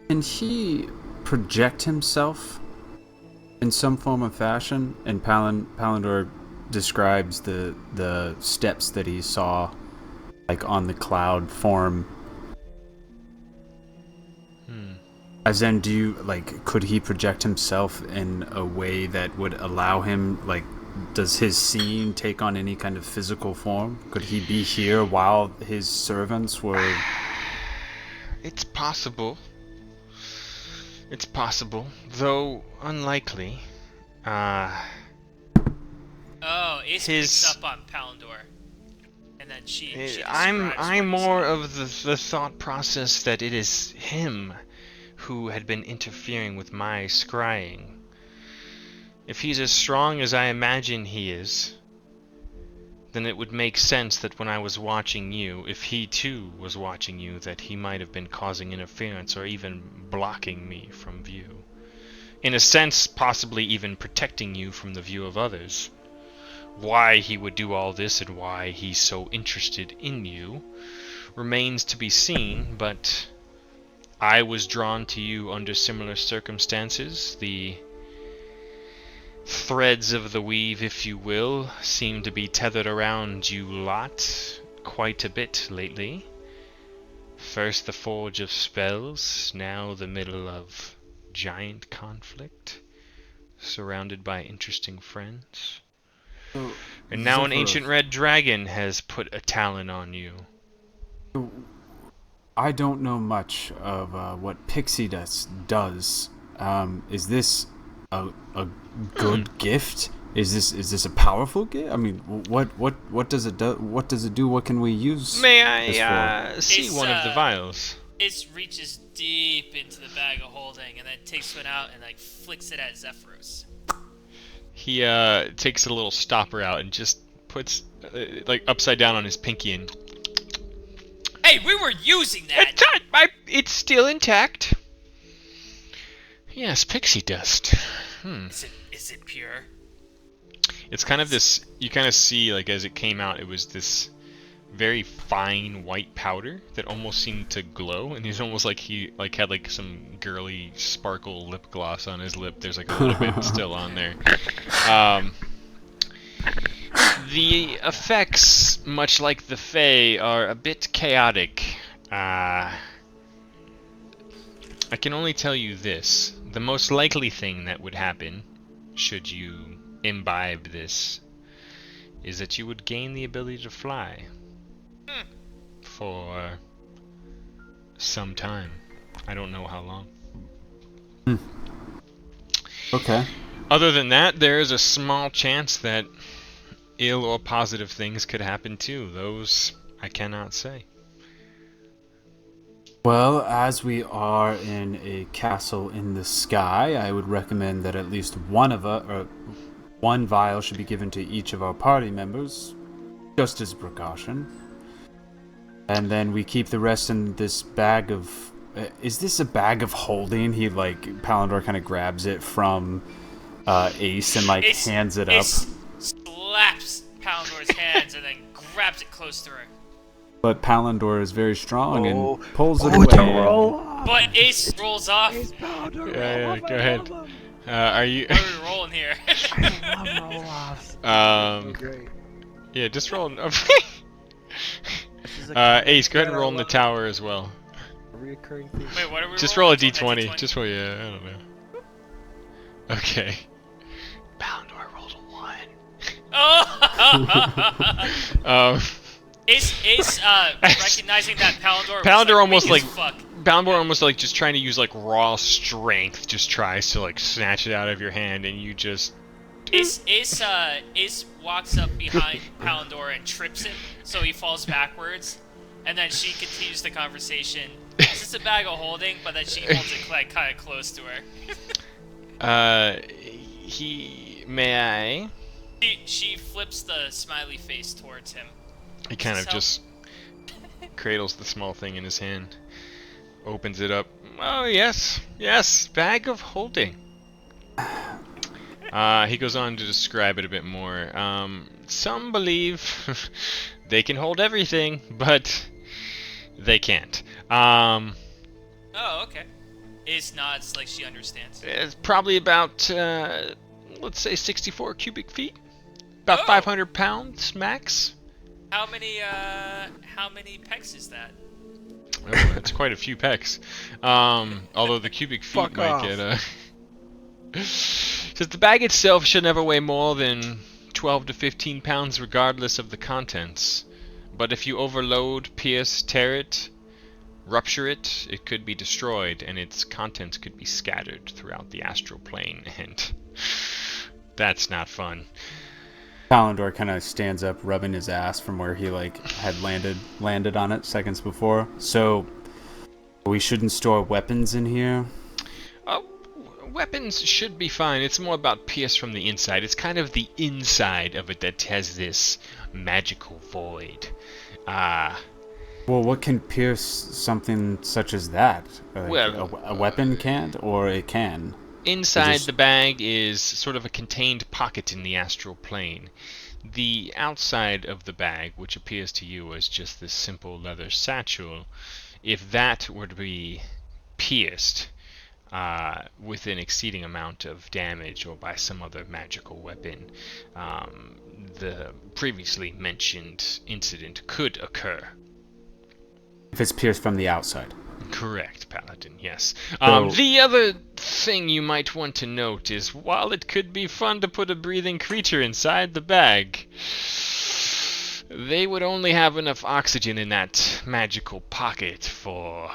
can he project himself in some form of fashion? And Palandor describes the steps that he saw, like on the cloud form. As in, could he project himself in a way that would allow him, does his seeing take on any kind of physical form? Could he be here while his servants were... It's possible. It's possible, though unlikely. Oh, Ace His- picks up on Palandor, and then she I'm describes what he more saw. of the thought process that it is him who had been interfering with my scrying. If he's as strong as I imagine he is, then it would make sense that when I was watching you, if he too was watching you, that he might have been causing interference or even blocking me from view. In a sense, possibly even protecting you from the view of others. Why he would do all this and why he's so interested in you remains to be seen, but I was drawn to you under similar circumstances. The threads of the weave, if you will, seem to be tethered around you lot quite a bit lately. First the forge of spells, now the middle of giant conflict, surrounded by interesting friends. And now an ancient red dragon has put a talon on you. I don't know much of what Pixie Dust does. Is this a good gift? Is this a powerful gift? I mean, what does it do? What does it do? What can we use? May this I see It's, one of the vials? Ace reaches deep into the bag of holding and then takes one out and flicks it at Zephyros. He takes a little stopper out and just puts upside down on his pinky and Hey, we were using that. it's still intact. Yes, pixie dust. Is it pure? It's kind of this. You kind of see as it came out, it was this very fine white powder that almost seemed to glow, and he's almost he had some girly sparkle lip gloss on his lip. There's a little bit still on there. The effects, much like the Fae, are a bit chaotic. I can only tell you this. The most likely thing that would happen, should you imbibe this, is that you would gain the ability to fly. For some time. I don't know how long. Okay. Other than that, there is a small chance that ill or positive things could happen too. Those I cannot say. Well, as we are in a castle in the sky, I would recommend that at least one vial should be given to each of our party members, just as a precaution. And then we keep the rest in this bag of is this a bag of holding? He Palandor kind of grabs it from Ace and hands it up. Ace slaps Palandor's hands and then grabs it close to her. But Palandor is very strong and pulls it it's a away. roll. But Ace rolls off. Yeah, go ahead. Are you? What are we rolling here? I love roll-offs. Great. Yeah, just roll. This is a Ace, go ahead and I roll in the love tower as well. a reoccurring theme. Wait, what are we Just roll a rolling? d20. Just roll, yeah, I don't know. Okay. Palandor rolled a 1. Oh! Ace, recognizing that Palandor Palandor almost weak as fuck. Palandor almost just trying to use raw strength, just tries to snatch it out of your hand, and you just. Ace walks up behind Palandor and trips him, so he falls backwards, and then she continues the conversation. Is this a bag of holding? But then she holds it kind of close to her. May I? She flips the smiley face towards him. He kind of just cradles the small thing in his hand, opens it up. Oh, yes, bag of holding. He goes on to describe it a bit more. Some believe they can hold everything, but they can't. Oh, okay. Ace nods like she understands. It's probably about, let's say 64 cubic feet. About 500 pounds max. How many pecs is that? Oh, that's quite a few pecs. Although the cubic feet Fuck might off. get Says the bag itself should never weigh more than 12 to 15 pounds regardless of the contents. But if you overload, pierce, tear it, rupture it, it could be destroyed and its contents could be scattered throughout the astral plane, and that's not fun. Palandor kind of stands up, rubbing his ass from where he had landed on it seconds before. So we shouldn't store weapons in here. Weapons should be fine. It's more about pierce from the inside. It's kind of the inside of it that has this magical void. Well, what can pierce something such as that? A weapon can't, or it can? Inside the bag is sort of a contained pocket in the astral plane. The outside of the bag, which appears to you as just this simple leather satchel, if that were to be pierced with an exceeding amount of damage or by some other magical weapon, the previously mentioned incident could occur. If it's pierced from the outside. Correct, Paladin, yes. So, the other thing you might want to note is while it could be fun to put a breathing creature inside the bag, they would only have enough oxygen in that magical pocket for,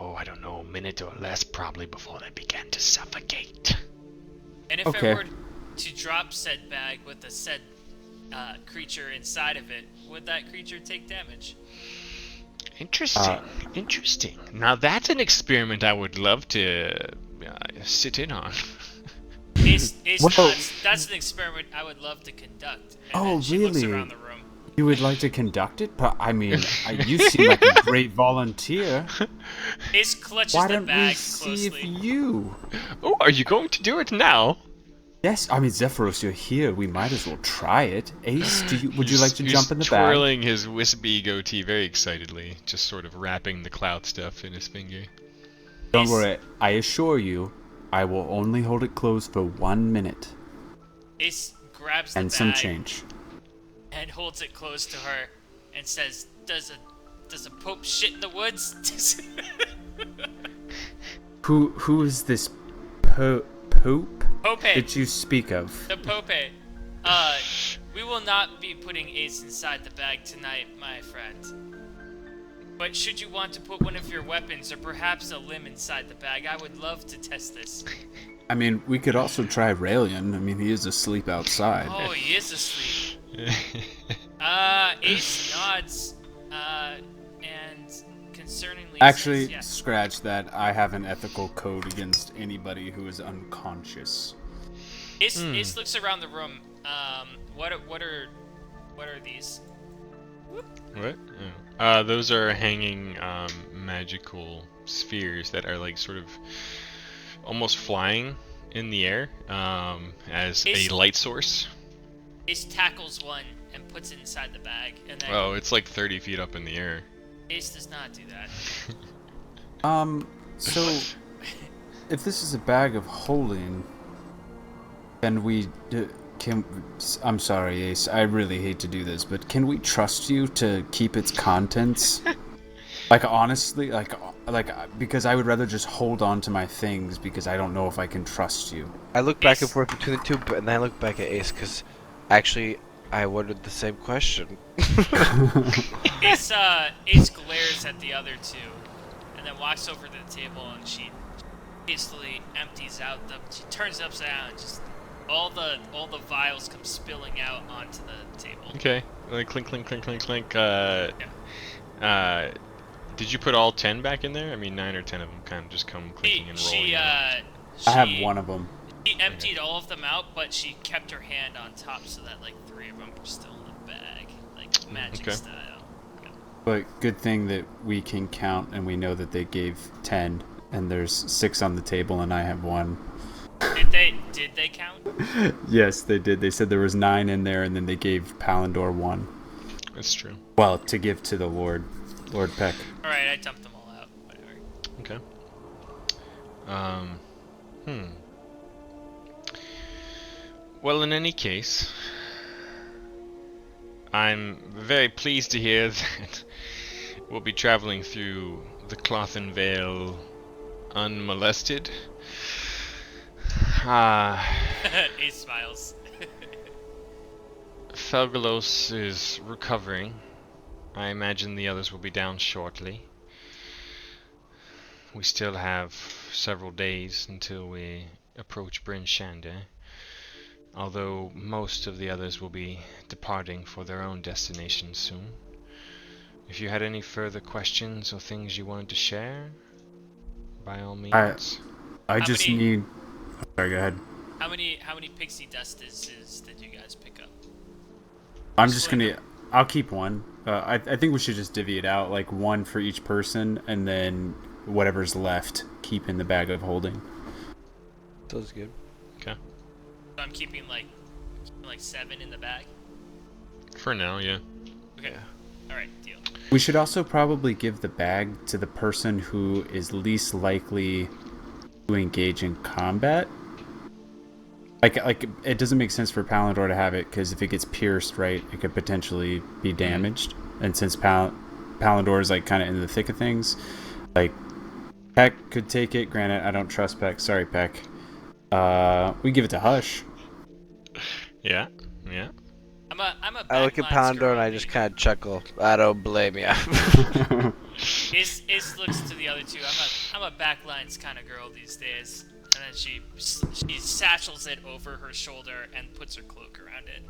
I don't know, a minute or less probably before they began to suffocate. And if I were to drop said bag with the said creature inside of it, would that creature take damage? Interesting. Now that's an experiment I would love to sit in on. Ace nods. That's an experiment I would love to conduct. And then she looks around the room. You would like to conduct it? But I mean, you seem like a great volunteer. Ace clutches Why the don't we bag see closely. if you? Oh, are you going to do it now? Yes, I mean, Zephyros, you're here. We might as well try it. Ace, would you like to jump in the bag? He's twirling his wispy goatee very excitedly, just sort of wrapping the cloud stuff in his finger. Don't worry, I assure you, I will only hold it closed for 1 minute. Ace grabs the and bag some change. and holds it close to her and says, "Does a pope shit in the woods?" Who is this Pope Pope. that you speak of? The Pope. We will not be putting Ace inside the bag tonight, my friend. But should you want to put one of your weapons or perhaps a limb inside the bag, I would love to test this. I mean, we could also try Raelian. I mean, he is asleep outside. Oh, he is asleep. Ace nods, and concerningly Actually, says, yes. scratch that. I have an ethical code against anybody who is unconscious. Ace looks around the room. What are these? What? Oh. Those are hanging magical spheres that are like sort of almost flying in the air as a light source. Ace tackles one and puts it inside the bag, and then Oh, it's like 30 feet up in the air. Ace does not do that. So if this is a bag of holding, then I'm sorry, Ace. I really hate to do this, but can we trust you to keep its contents? Like honestly, like because I would rather just hold on to my things because I don't know if I can trust you. I look back and Ace. forth between the two, but and then I look back at Ace because actually I wondered the same question. Ace glares at the other two, and then walks over to the table, and she hastily empties out she turns it upside down, and just all the vials come spilling out onto the table. Okay. Like clink, clink, clink, clink, clink. Yeah. Did you put all 10 back in there? I mean, 9 or 10 of them kind of just come clinking and rolling out. I have one of them. She emptied all of them out, but she kept her hand on top so that like 3 of them were still in the bag, like magic style. Yeah. But good thing that we can count and we know that they gave 10 and there's 6 on the table and I have 1. Did they count? Yes, they did. They said there was 9 in there and then they gave Palindor 1. That's true. Well, to give to the Lord Peck. Alright, I dumped them all out. Whatever. Okay. Well, in any case, I'm very pleased to hear that we'll be traveling through the Cloth and Veil unmolested. Ace smiles. Felgalos is recovering. I imagine the others will be down shortly. We still have several days until we approach Bryn Shander, although most of the others will be departing for their own destinations soon. If you had any further questions or things you wanted to share, by all means. I just need... Sorry, go ahead. How many Pixie Dusts did you guys pick up? I'm just gonna... I'll keep 1. I think we should just divvy it out, like 1 for each person, and then whatever's left, keep in the bag of holding. Sounds good. Okay. So I'm keeping like 7 in the bag? For now, yeah. Okay. Yeah. Alright, deal. We should also probably give the bag to the person who is least likely to engage in combat. Like it doesn't make sense for Palindor to have it, because if it gets pierced, right, it could potentially be damaged. And since Palindor is like kind of in the thick of things, like Peck could take it. Granted, I don't trust Peck. Sorry, Peck. We give it to Hush. Yeah. I'm a I look at Palindor and I just kind of chuckle. I don't blame ya. Ace looks to the other two. I'm a backlines kind of girl these days. And then she satchels it over her shoulder and puts her cloak around it.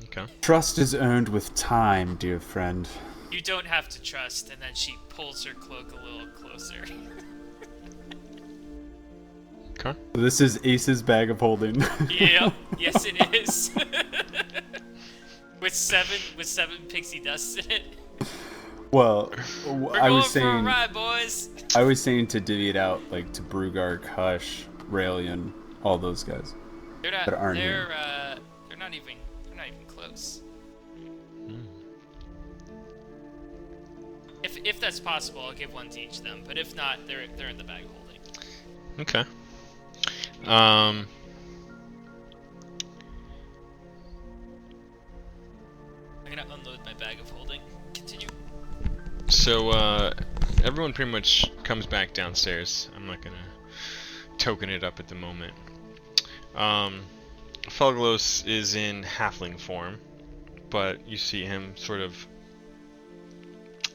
Okay. Trust is earned with time, dear friend. You don't have to trust, and then she pulls her cloak a little closer. Okay. This is Ace's bag of holding. Yep, yes it is. with seven pixie dusts in it. Well, We're I going was for a saying, ride, boys. I was saying to divvy it out, like to Brugark, Hush, Raelian, all those guys. They're not. that aren't They're not even close. If that's possible, I'll give 1 to each of them. But if not, they're in the bag holding. Okay. I'm gonna unload my bag of holding. Continue. So, everyone pretty much comes back downstairs. I'm not gonna token it up at the moment. Felgalos is in halfling form, but you see him sort of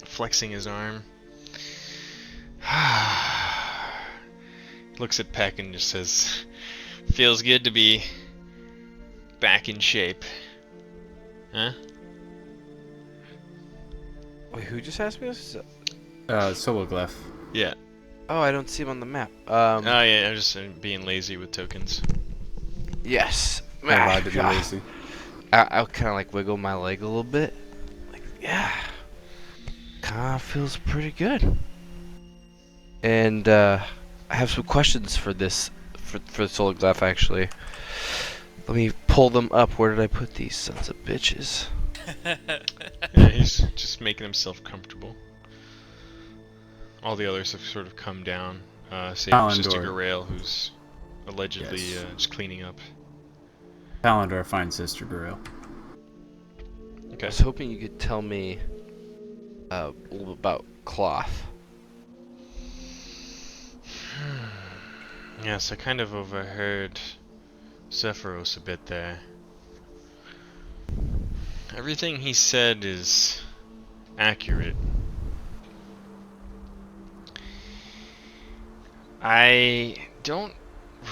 flexing his arm. Looks at Peck and just says, "Feels good to be back in shape." Huh? Wait, who just asked me this? Sologlyph. Yeah. Oh, I don't see him on the map. Oh yeah, I'm just being lazy with tokens. Yes. I'm allowed to be lazy. I'll kind of like wiggle my leg a little bit. Like, yeah. Feels pretty good. And I have some questions for this for the Sologlyph actually. Let me pull them up. Where did I put these sons of bitches? Yeah, he's just making himself comfortable. All the others have sort of come down, save for Sister Palindor. Garail, who's allegedly Yes. just cleaning up. Palindor finds Sister Garail. I Okay. was hoping you could tell me a little about cloth. Yes, I kind of overheard Zephyros a bit there. Everything he said is accurate. I don't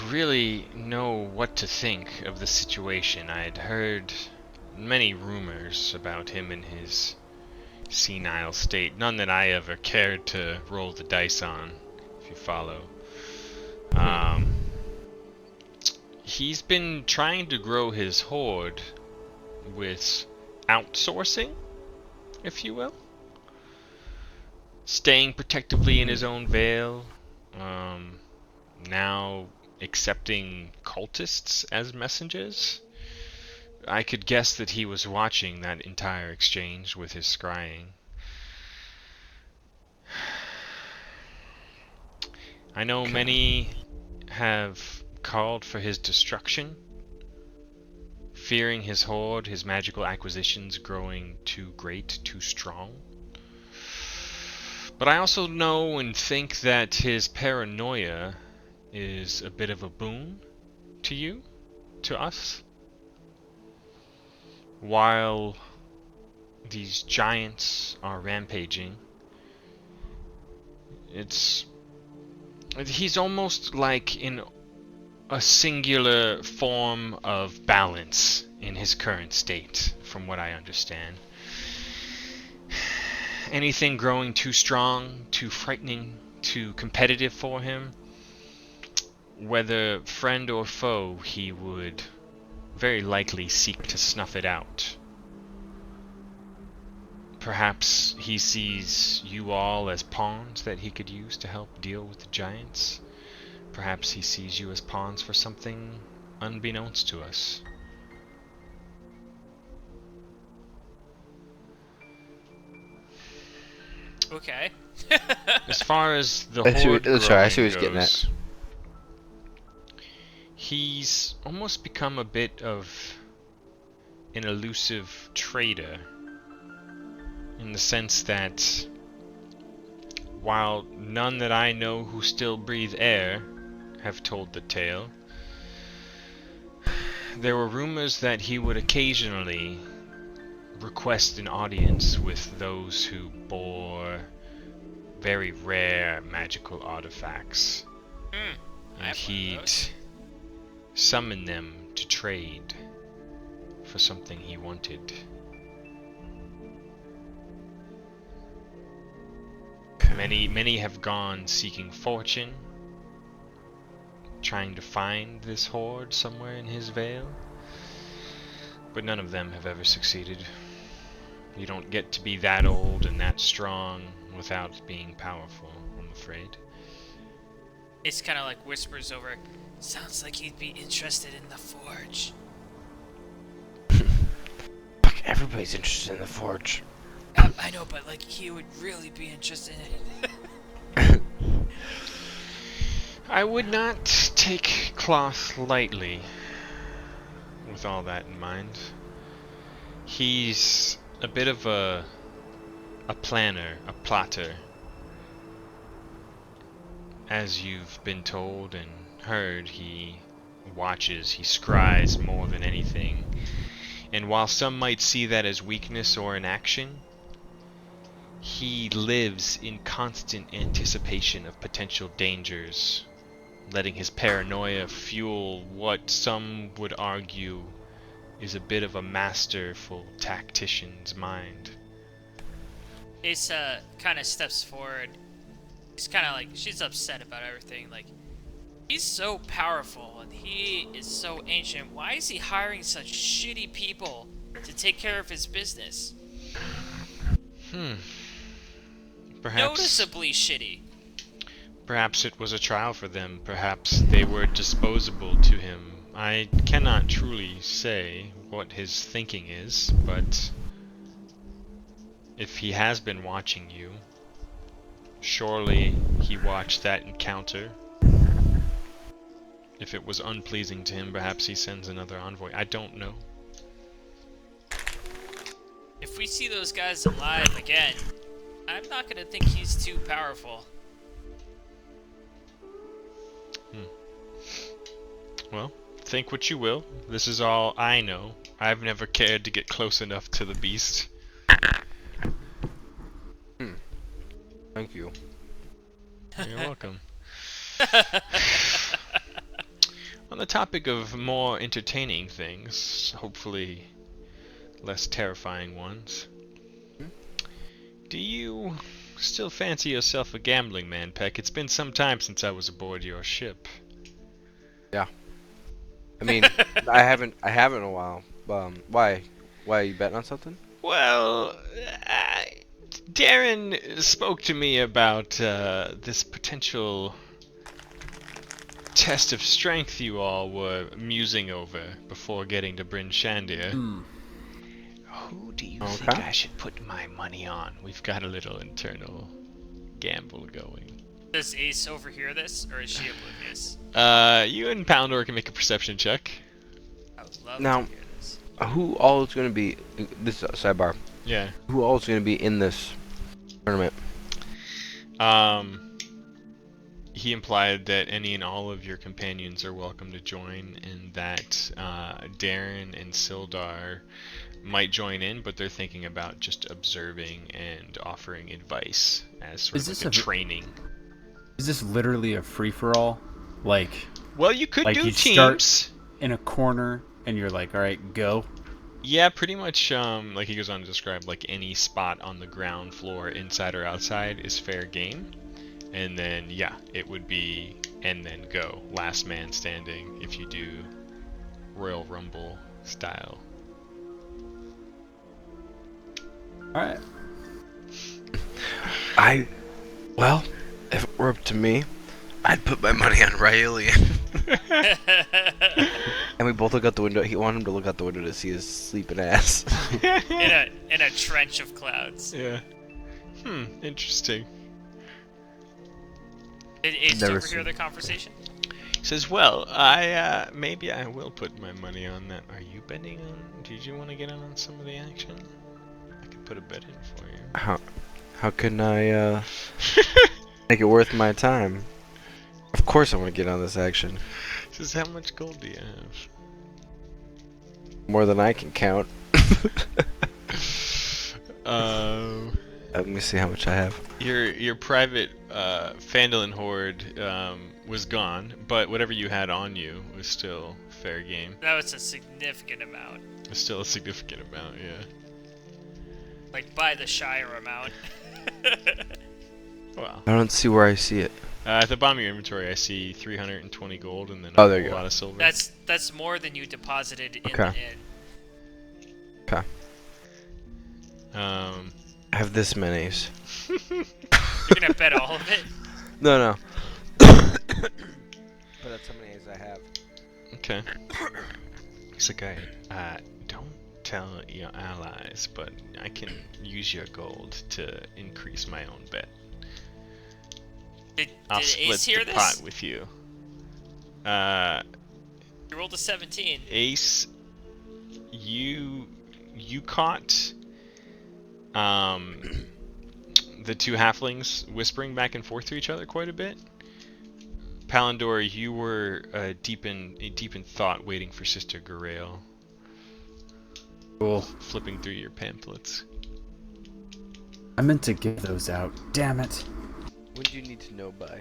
really know what to think of the situation. I'd heard many rumors about him and his senile state, none that I ever cared to roll the dice on, if you follow. He's been trying to grow his horde with outsourcing, if you will. Staying protectively in his own veil. Now accepting cultists as messengers. I could guess that he was watching that entire exchange with his scrying. I know many have called for his destruction, fearing his horde, his magical acquisitions growing too great, too strong. But I also know and think that his paranoia is a bit of a boon to you, to us. While these giants are rampaging, he's almost like in a singular form of balance in his current state, from what I understand. Anything growing too strong, too frightening, too competitive for him, whether friend or foe, he would very likely seek to snuff it out. Perhaps he sees you all as pawns that he could use to help deal with the giants. Perhaps he sees you as pawns for something unbeknownst to us. Okay. As far as the I see horde what- sorry, I see growing what he's getting goes, he's almost become a bit of an elusive trader, in the sense that while none that I know who still breathe air have told the tale, there were rumors that he would occasionally request an audience with those who bore very rare magical artifacts. And I've heard he'd those. summon them to trade for something he wanted. Many have gone seeking fortune, trying to find this horde somewhere in his veil, but none of them have ever succeeded. You don't get to be that old and that strong without being powerful, I'm afraid. It's kind of like whispers over. Sounds like he'd be interested in the forge. Fuck, everybody's interested in the forge. I know, but like he would really be interested in it. I would not take Cloth lightly, with all that in mind. He's a bit of a planner, a plotter. As you've been told and heard, he watches, he scries more than anything. And while some might see that as weakness or inaction, he lives in constant anticipation of potential dangers, letting his paranoia fuel what some would argue is a bit of a masterful tactician's mind. Ace kind of steps forward. He's kind of like, she's upset about everything. Like, he's so powerful and he is so ancient. Why is he hiring such shitty people to take care of his business? noticeably shitty. Perhaps it was a trial for them. Perhaps they were disposable to him. I cannot truly say what his thinking is, but if he has been watching you, surely he watched that encounter. If it was unpleasing to him, perhaps he sends another envoy. I don't know. If we see those guys alive again, I'm not gonna think he's too powerful. Well, think what you will. This is all I know. I've never cared to get close enough to the beast. Thank you. You're welcome. On the topic of more entertaining things, hopefully less terrifying ones, do you still fancy yourself a gambling man, Peck? It's been some time since I was aboard your ship. Yeah. I mean, I haven't in a while. Why? Why are you betting on something? Well, Darren spoke to me about this potential test of strength you all were musing over before getting to Bryn Shandir. Who do you think I should put my money on? We've got a little internal gamble going. Does Ace overhear this, or is she oblivious? You and Poundor can make a perception check. I would love Now- to hear this. Who all is going to be this sidebar? Yeah. Who all is going to be in this tournament? He implied that any and all of your companions are welcome to join, and that Darren and Sildar might join in, but they're thinking about just observing and offering advice as sort of like a training. Is this literally a free-for-all? Like, Well, you could do you teams. start in a corner and you're like, all right, go. Yeah, pretty much. Like he goes on to describe, like any spot on the ground floor, inside or outside, is fair game. And then yeah, it would be and then go. Last man standing if you do Royal Rumble style. All right. Well, if it were up to me, I'd put my money on Raelian. And we both look out the window. He wanted him to look out the window to see his sleeping ass. in a trench of clouds. Yeah. Interesting. Did Ace Never overhear seen- the conversation? He says, well, maybe I will put my money on that. Are you betting on, did you want to get in on some of the action? I could put a bet in for you. How can I make it worth my time? Of course I want to get on this action. He says, how much gold do you have? More than I can count. Let me see how much I have. Your private Phandalin hoard was gone, but whatever you had on you was still fair game. That was a significant amount. It's still a significant amount, yeah. Like by the Shire amount. Wow. I don't see where I see it. At the bottom of your inventory, I see 320 gold and then Oh, a there you whole go. lot of silver. That's more than you deposited in Okay. the inn. Okay. I have this many's. You're gonna bet all of it? No. But that's how many as I have. Okay. He's like, don't tell your allies, but I can use your gold to increase my own bet. Did I'll Ace split hear the this? pot with you. You rolled a 17. Ace, you caught the two halflings whispering back and forth to each other quite a bit. Palandor, you were deep in thought, waiting for Sister Garaele. Cool. Flipping through your pamphlets. I meant to give those out. Damn it. When do you need to know by?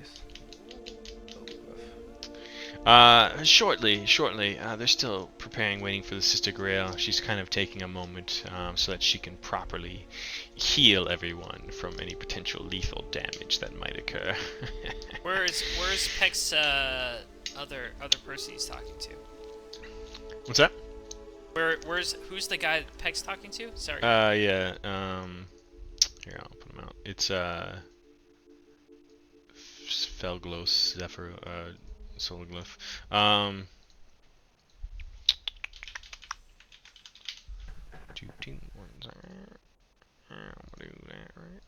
Shortly. They're still preparing, waiting for the Sister Garaele. She's kind of taking a moment so that she can properly heal everyone from any potential lethal damage that might occur. Where's Peck's other person he's talking to? What's that? Who's the guy that Peck's talking to? Sorry. Yeah. Here, I'll put him out. It's Felglos, Zephyr, Sologlyph. Two team ones are. I'll do that right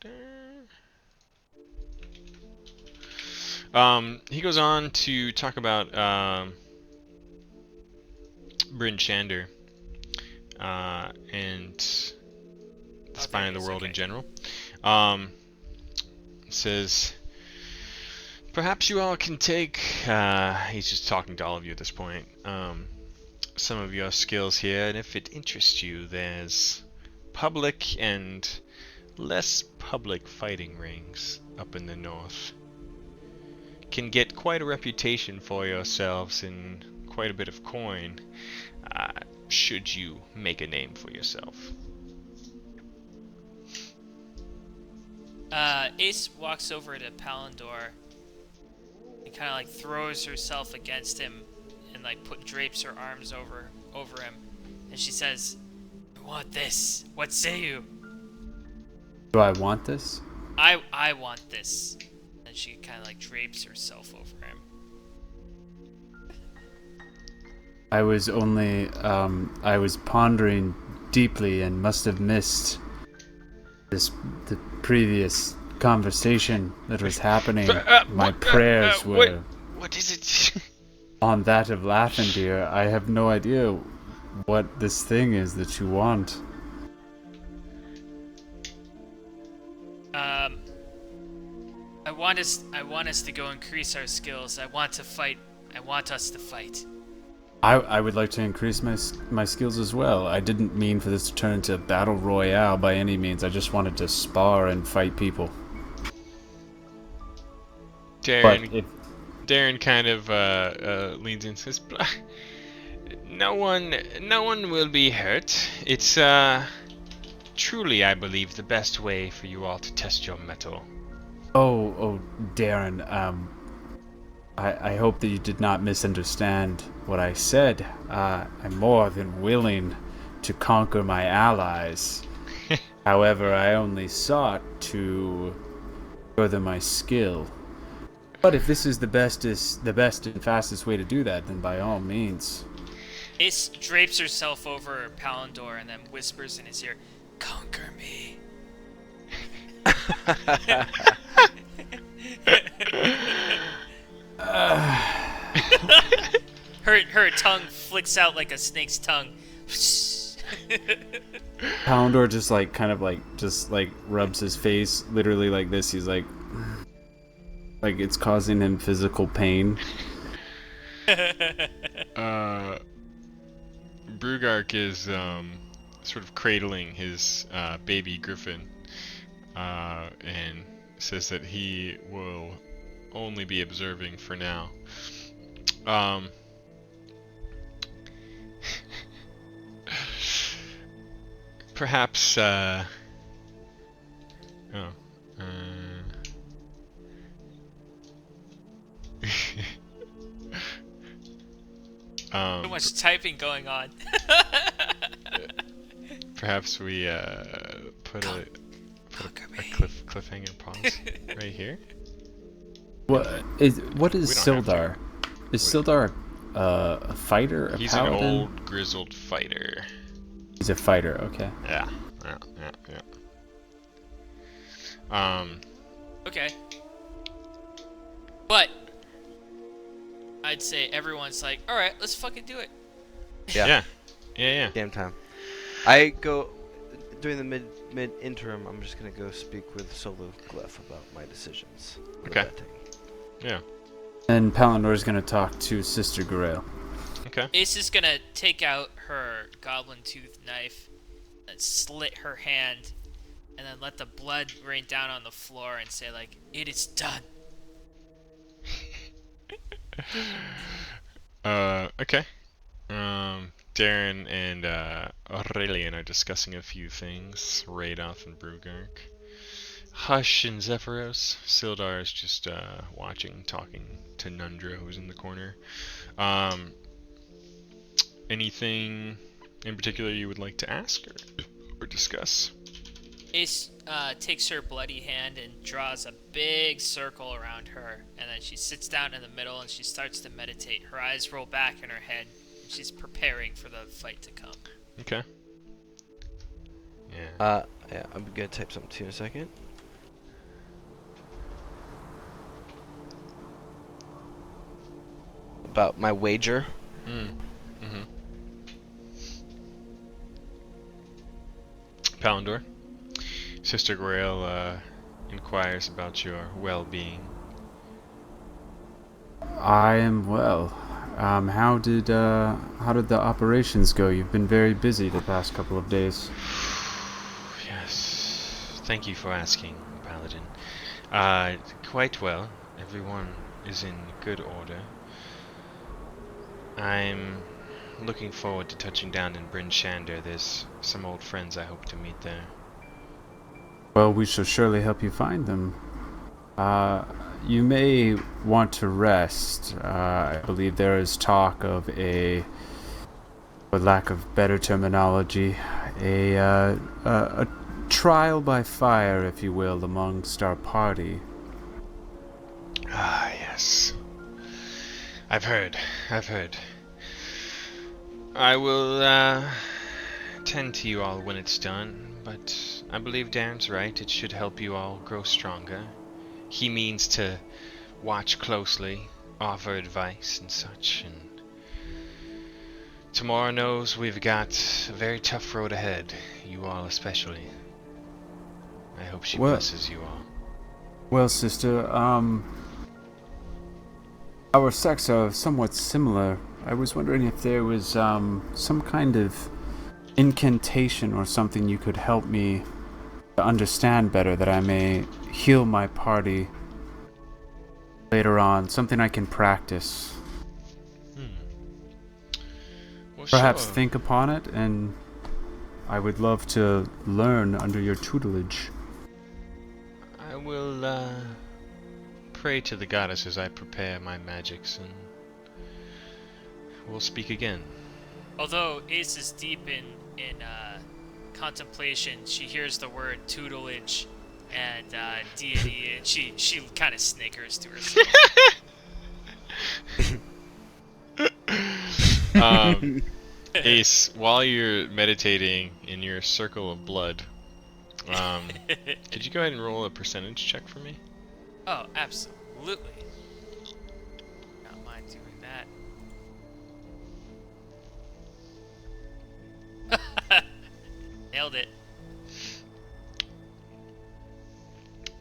there. He goes on to talk about Bryn Shander and the spine of the world in general. Says, perhaps you all can take. He's just talking to all of you at this point. Some of your skills here, and if it interests you, there's public and less public fighting rings up in the north. Can get quite a reputation for yourselves and quite a bit of coin, should you make a name for yourself. Ace walks over to Palindor and kind of like throws herself against him and like drapes her arms over him, and she says, "I want this. What say you?" Do I want this? I want this. And she kind of like drapes herself over him. I was I was pondering deeply and must have missed the previous conversation that was happening. My prayers were What is it? on that of Lathendeer. I have no idea what this thing is that you want. I want us to go increase our skills. I want to fight. I want us to fight. I would like to increase my skills as well. I didn't mean for this to turn into battle royale by any means. I just wanted to spar and fight people. Darren kind of leans in and says, no one will be hurt. It's truly, I believe, the best way for you all to test your mettle. Oh, Darren, I hope that you did not misunderstand what I said. I'm more than willing to conquer my allies. However, I only sought to further my skill. But if this is the best and fastest way to do that, then by all means. Ace drapes herself over Palindor and then whispers in his ear, "Conquer me." Her tongue flicks out like a snake's tongue. Palindor just rubs his face literally like this. He's like it's causing him physical pain. Brugark is sort of cradling his baby griffin and says that he will only be observing for now. Perhaps So much typing going on. Perhaps we put a cliffhanger pause right here. What is Sildar? Is Sildar a fighter? He's paladin? an old grizzled fighter. He's a fighter. Okay. Yeah. Okay. But I'd say everyone's like, all right, let's fucking do it. Yeah. Game time. I go during the mid interim. I'm just gonna go speak with Solo Glyph about my decisions. Okay. Yeah. And Palindor's gonna talk to Sister Grail. Okay. Ace is gonna take out her goblin tooth knife and slit her hand, and then let the blood rain down on the floor and say like, "It is done." Okay. Darren and Aurelian are discussing a few things. Radoff and Brugark. Hush and Zephyros. Sildar is just watching, talking to Nundra, who's in the corner. Anything in particular you would like to ask or discuss? Ace takes her bloody hand and draws a big circle around her, and then she sits down in the middle and she starts to meditate. Her eyes roll back in her head, and she's preparing for the fight to come. Okay. Yeah. Yeah, I'm gonna type something to you in a second. About my wager. Mm-hmm. Palindor. Sister Grail inquires about your well-being. I am well. How did the operations go? You've been very busy the past couple of days. Yes. Thank you for asking, Paladin. Quite well. Everyone is in good order. I'm looking forward to touching down in Bryn Shander. There's some old friends I hope to meet there. Well, we shall surely help you find them. You may want to rest. I believe there is talk of for lack of better terminology, a trial by fire, if you will, amongst our party. Ah, yes. I've heard. I will, tend to you all when it's done, but I believe Darren's right. It should help you all grow stronger. He means to watch closely, offer advice and such, and tomorrow knows we've got a very tough road ahead, you all especially. I hope she blesses you all. Well, sister, our sects are somewhat similar. I was wondering if there was some kind of incantation or something you could help me to understand better, that I may heal my party later on. Something I can practice. Well, Perhaps sure. think upon it, and I would love to learn under your tutelage. I will, pray to the goddess as I prepare my magics, and we'll speak again. Although Ace is deep in contemplation, she hears the word tutelage and deity, and she kind of snickers to herself. Ace, while you're meditating in your circle of blood, could you go ahead and roll a percentage check for me? Oh, absolutely. Not mind doing that. Nailed it.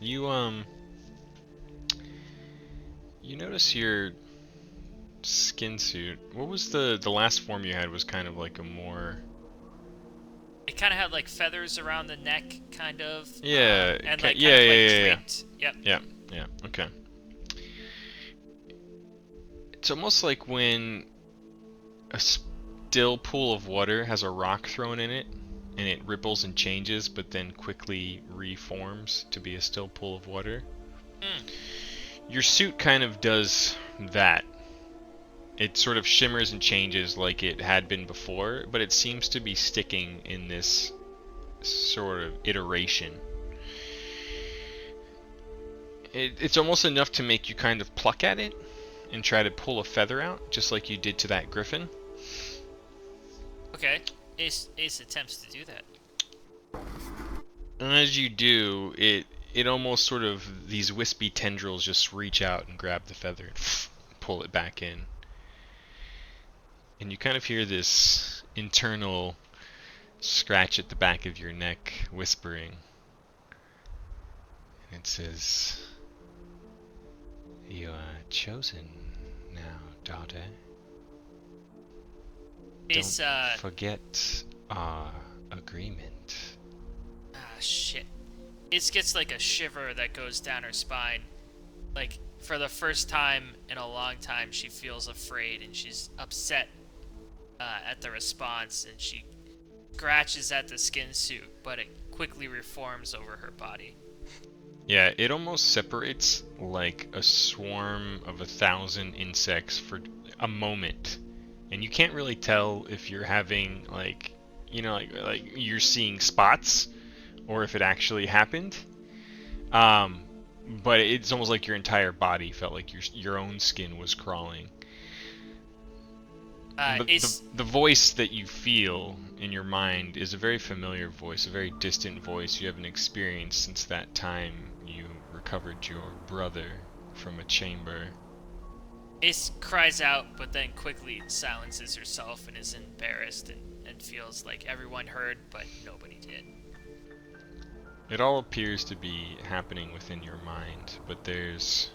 You notice your skin suit. What was the last form you had? Was kind of like a more... It kind of had like feathers around the neck, kind of. Yeah, and like yeah, kind of yeah, like yeah, yeah. draped. Yep. Yeah, okay. It's almost like when a still pool of water has a rock thrown in it, and it ripples and changes, but then quickly reforms to be a still pool of water. Your suit kind of does that. It sort of shimmers and changes like it had been before, but it seems to be sticking in this sort of iteration. It's almost enough to make you kind of pluck at it and try to pull a feather out, just like you did to that griffin. Okay. Ace attempts to do that. And as you do, it almost sort of, these wispy tendrils just reach out and grab the feather and pull it back in. And you kind of hear this internal scratch at the back of your neck, whispering. And it says, "You are chosen now, daughter. Ace, Don't forget our agreement." shit. Ace gets like a shiver that goes down her spine. Like, for the first time in a long time, she feels afraid and she's upset at the response, and she scratches at the skin suit, but it quickly reforms over her body. Yeah, it almost separates like a swarm of 1,000 insects for a moment. And you can't really tell if you're having like, you know, like you're seeing spots, or if it actually happened. But it's almost like your entire body felt like your own skin was crawling. The voice that you feel in your mind is a very familiar voice, a very distant voice you haven't experienced since that time you recovered your brother from a chamber. Ace cries out, but then quickly silences herself and is embarrassed and feels like everyone heard, but nobody did. It all appears to be happening within your mind, but there's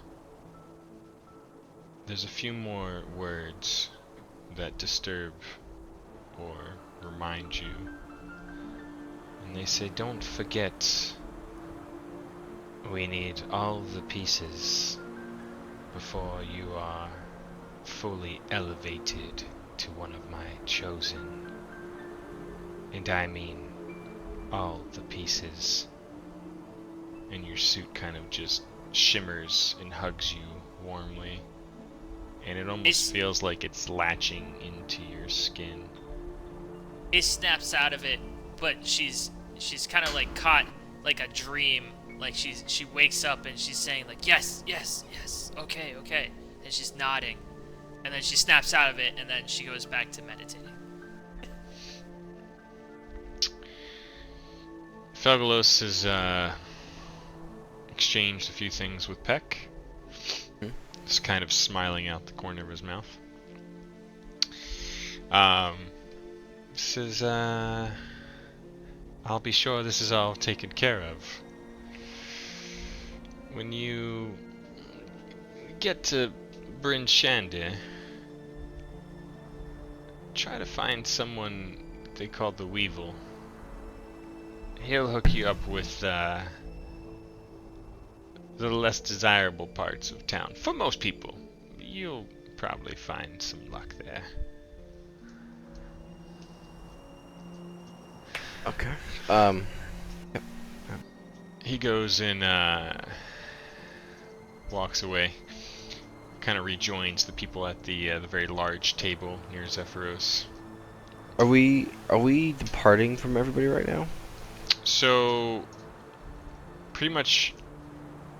a few more words that disturb or remind you. And they say, don't forget, we need all the pieces before you are fully elevated to one of my chosen. And I mean all the pieces. And your suit kind of just shimmers and hugs you warmly. And it almost feels like it's latching into your skin. Ace snaps out of it, but she's kind of like caught like a dream. Like she wakes up and she's saying like yes, okay, and she's nodding, and then she snaps out of it, and then she goes back to meditating. Felgalos has exchanged a few things with Peck. Just kind of smiling out the corner of his mouth. Says, I'll be sure this is all taken care of. When you get to Bryn Shander, try to find someone they call the Weevil. He'll hook you up with, the less desirable parts of town. For most people, you'll probably find some luck there. Okay. Yep. He goes and walks away. Kind of rejoins the people at the very large table near Zephyros. Are we departing from everybody right now? So, pretty much,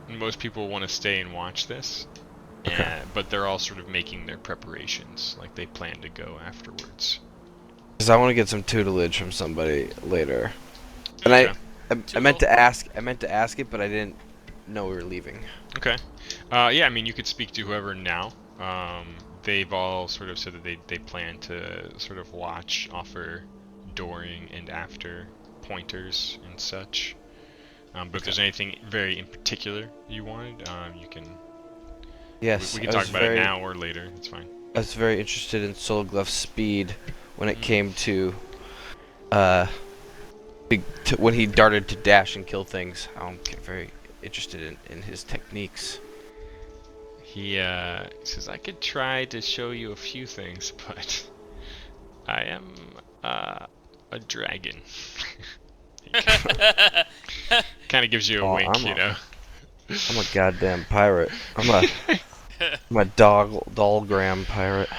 most people want to stay and watch this, Okay. but they're all sort of making their preparations, like they plan to go afterwards. Because I want to get some tutelage from somebody later. And Okay. I meant to ask it, but I didn't know we were leaving. Okay. Yeah, I mean, you could speak to whoever now. They've all sort of said that they plan to sort of watch, offer during and after pointers and such. But if there's anything very in particular you wanted, you can. Yes. We can talk about it now or later. It's fine. I was very interested in Solgluff's speed when it came to, when he darted to dash and kill things. I'm very interested in his techniques. He says, I could try to show you a few things, but I am a dragon. Kind of gives you a wink, you know. I'm a goddamn pirate. I'm a Dahlgram pirate.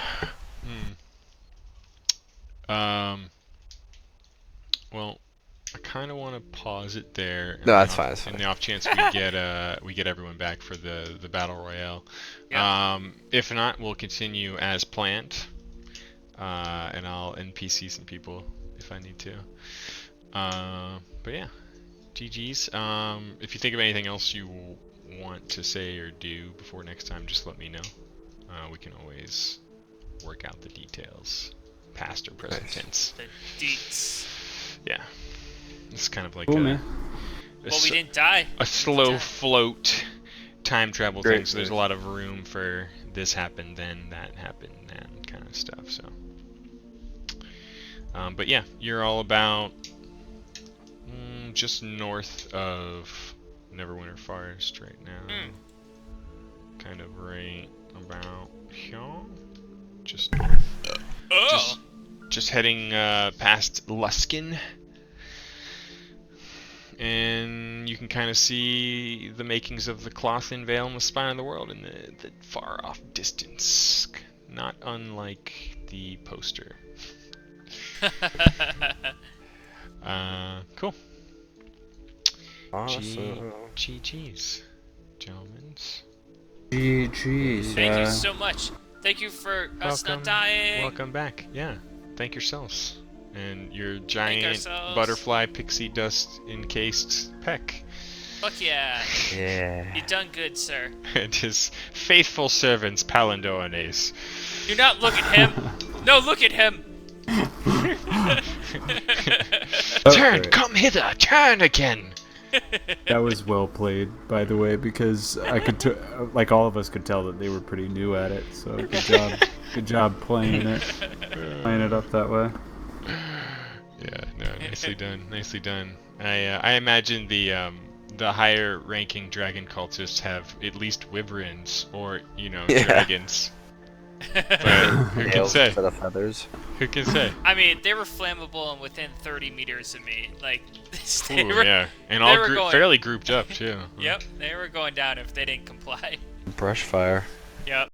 Well, I kind of want to pause it there. No, that's fine. That's fine. In the off chance we get everyone back for the battle royale. Yep. If not, we'll continue as planned, and I'll NPC some people if I need to. But yeah, GG's. If you think of anything else you want to say or do before next time, just let me know. We can always work out the details, past or present tense. The deets. Yeah, it's kind of like Cool, man. Well, we didn't die. a slow float time travel Great, thing. So there's a great. lot of room for this happened, then that happened, and kind of stuff. So, but yeah, you're all about just north of Neverwinter Forest right now. Kind of right about here. Just north. Oh. Just heading past Luskin. And you can kind of see the makings of the Clothin Vale and the Spine of the World in the far off distance. Not unlike the poster. Cool. Awesome. GG's, gentlemen. GG's. Thank you so much. Thank you for us not dying. Welcome back. Yeah. Thank yourselves. And your giant ourselves. butterfly pixie dust encased peck. Fuck yeah. Yeah. You done good, sir. And his faithful servants, Palindor and Ace. Do not look at him. No, look at him. Turn! Come hither! Turn again! That was well played, by the way, because I could, like all of us could tell that they were pretty new at it. So good job playing it up that way. Yeah, no, nicely done, nicely done. I imagine the higher ranking dragon cultists have at least wyverns or dragons. But who can Tails say? instead of feathers. Who can say? I mean, they were flammable and within 30 meters of me. Like, they Ooh, were, yeah, and they all were going- fairly grouped up too. Yep, they were going down if they didn't comply. Brush fire. Yep.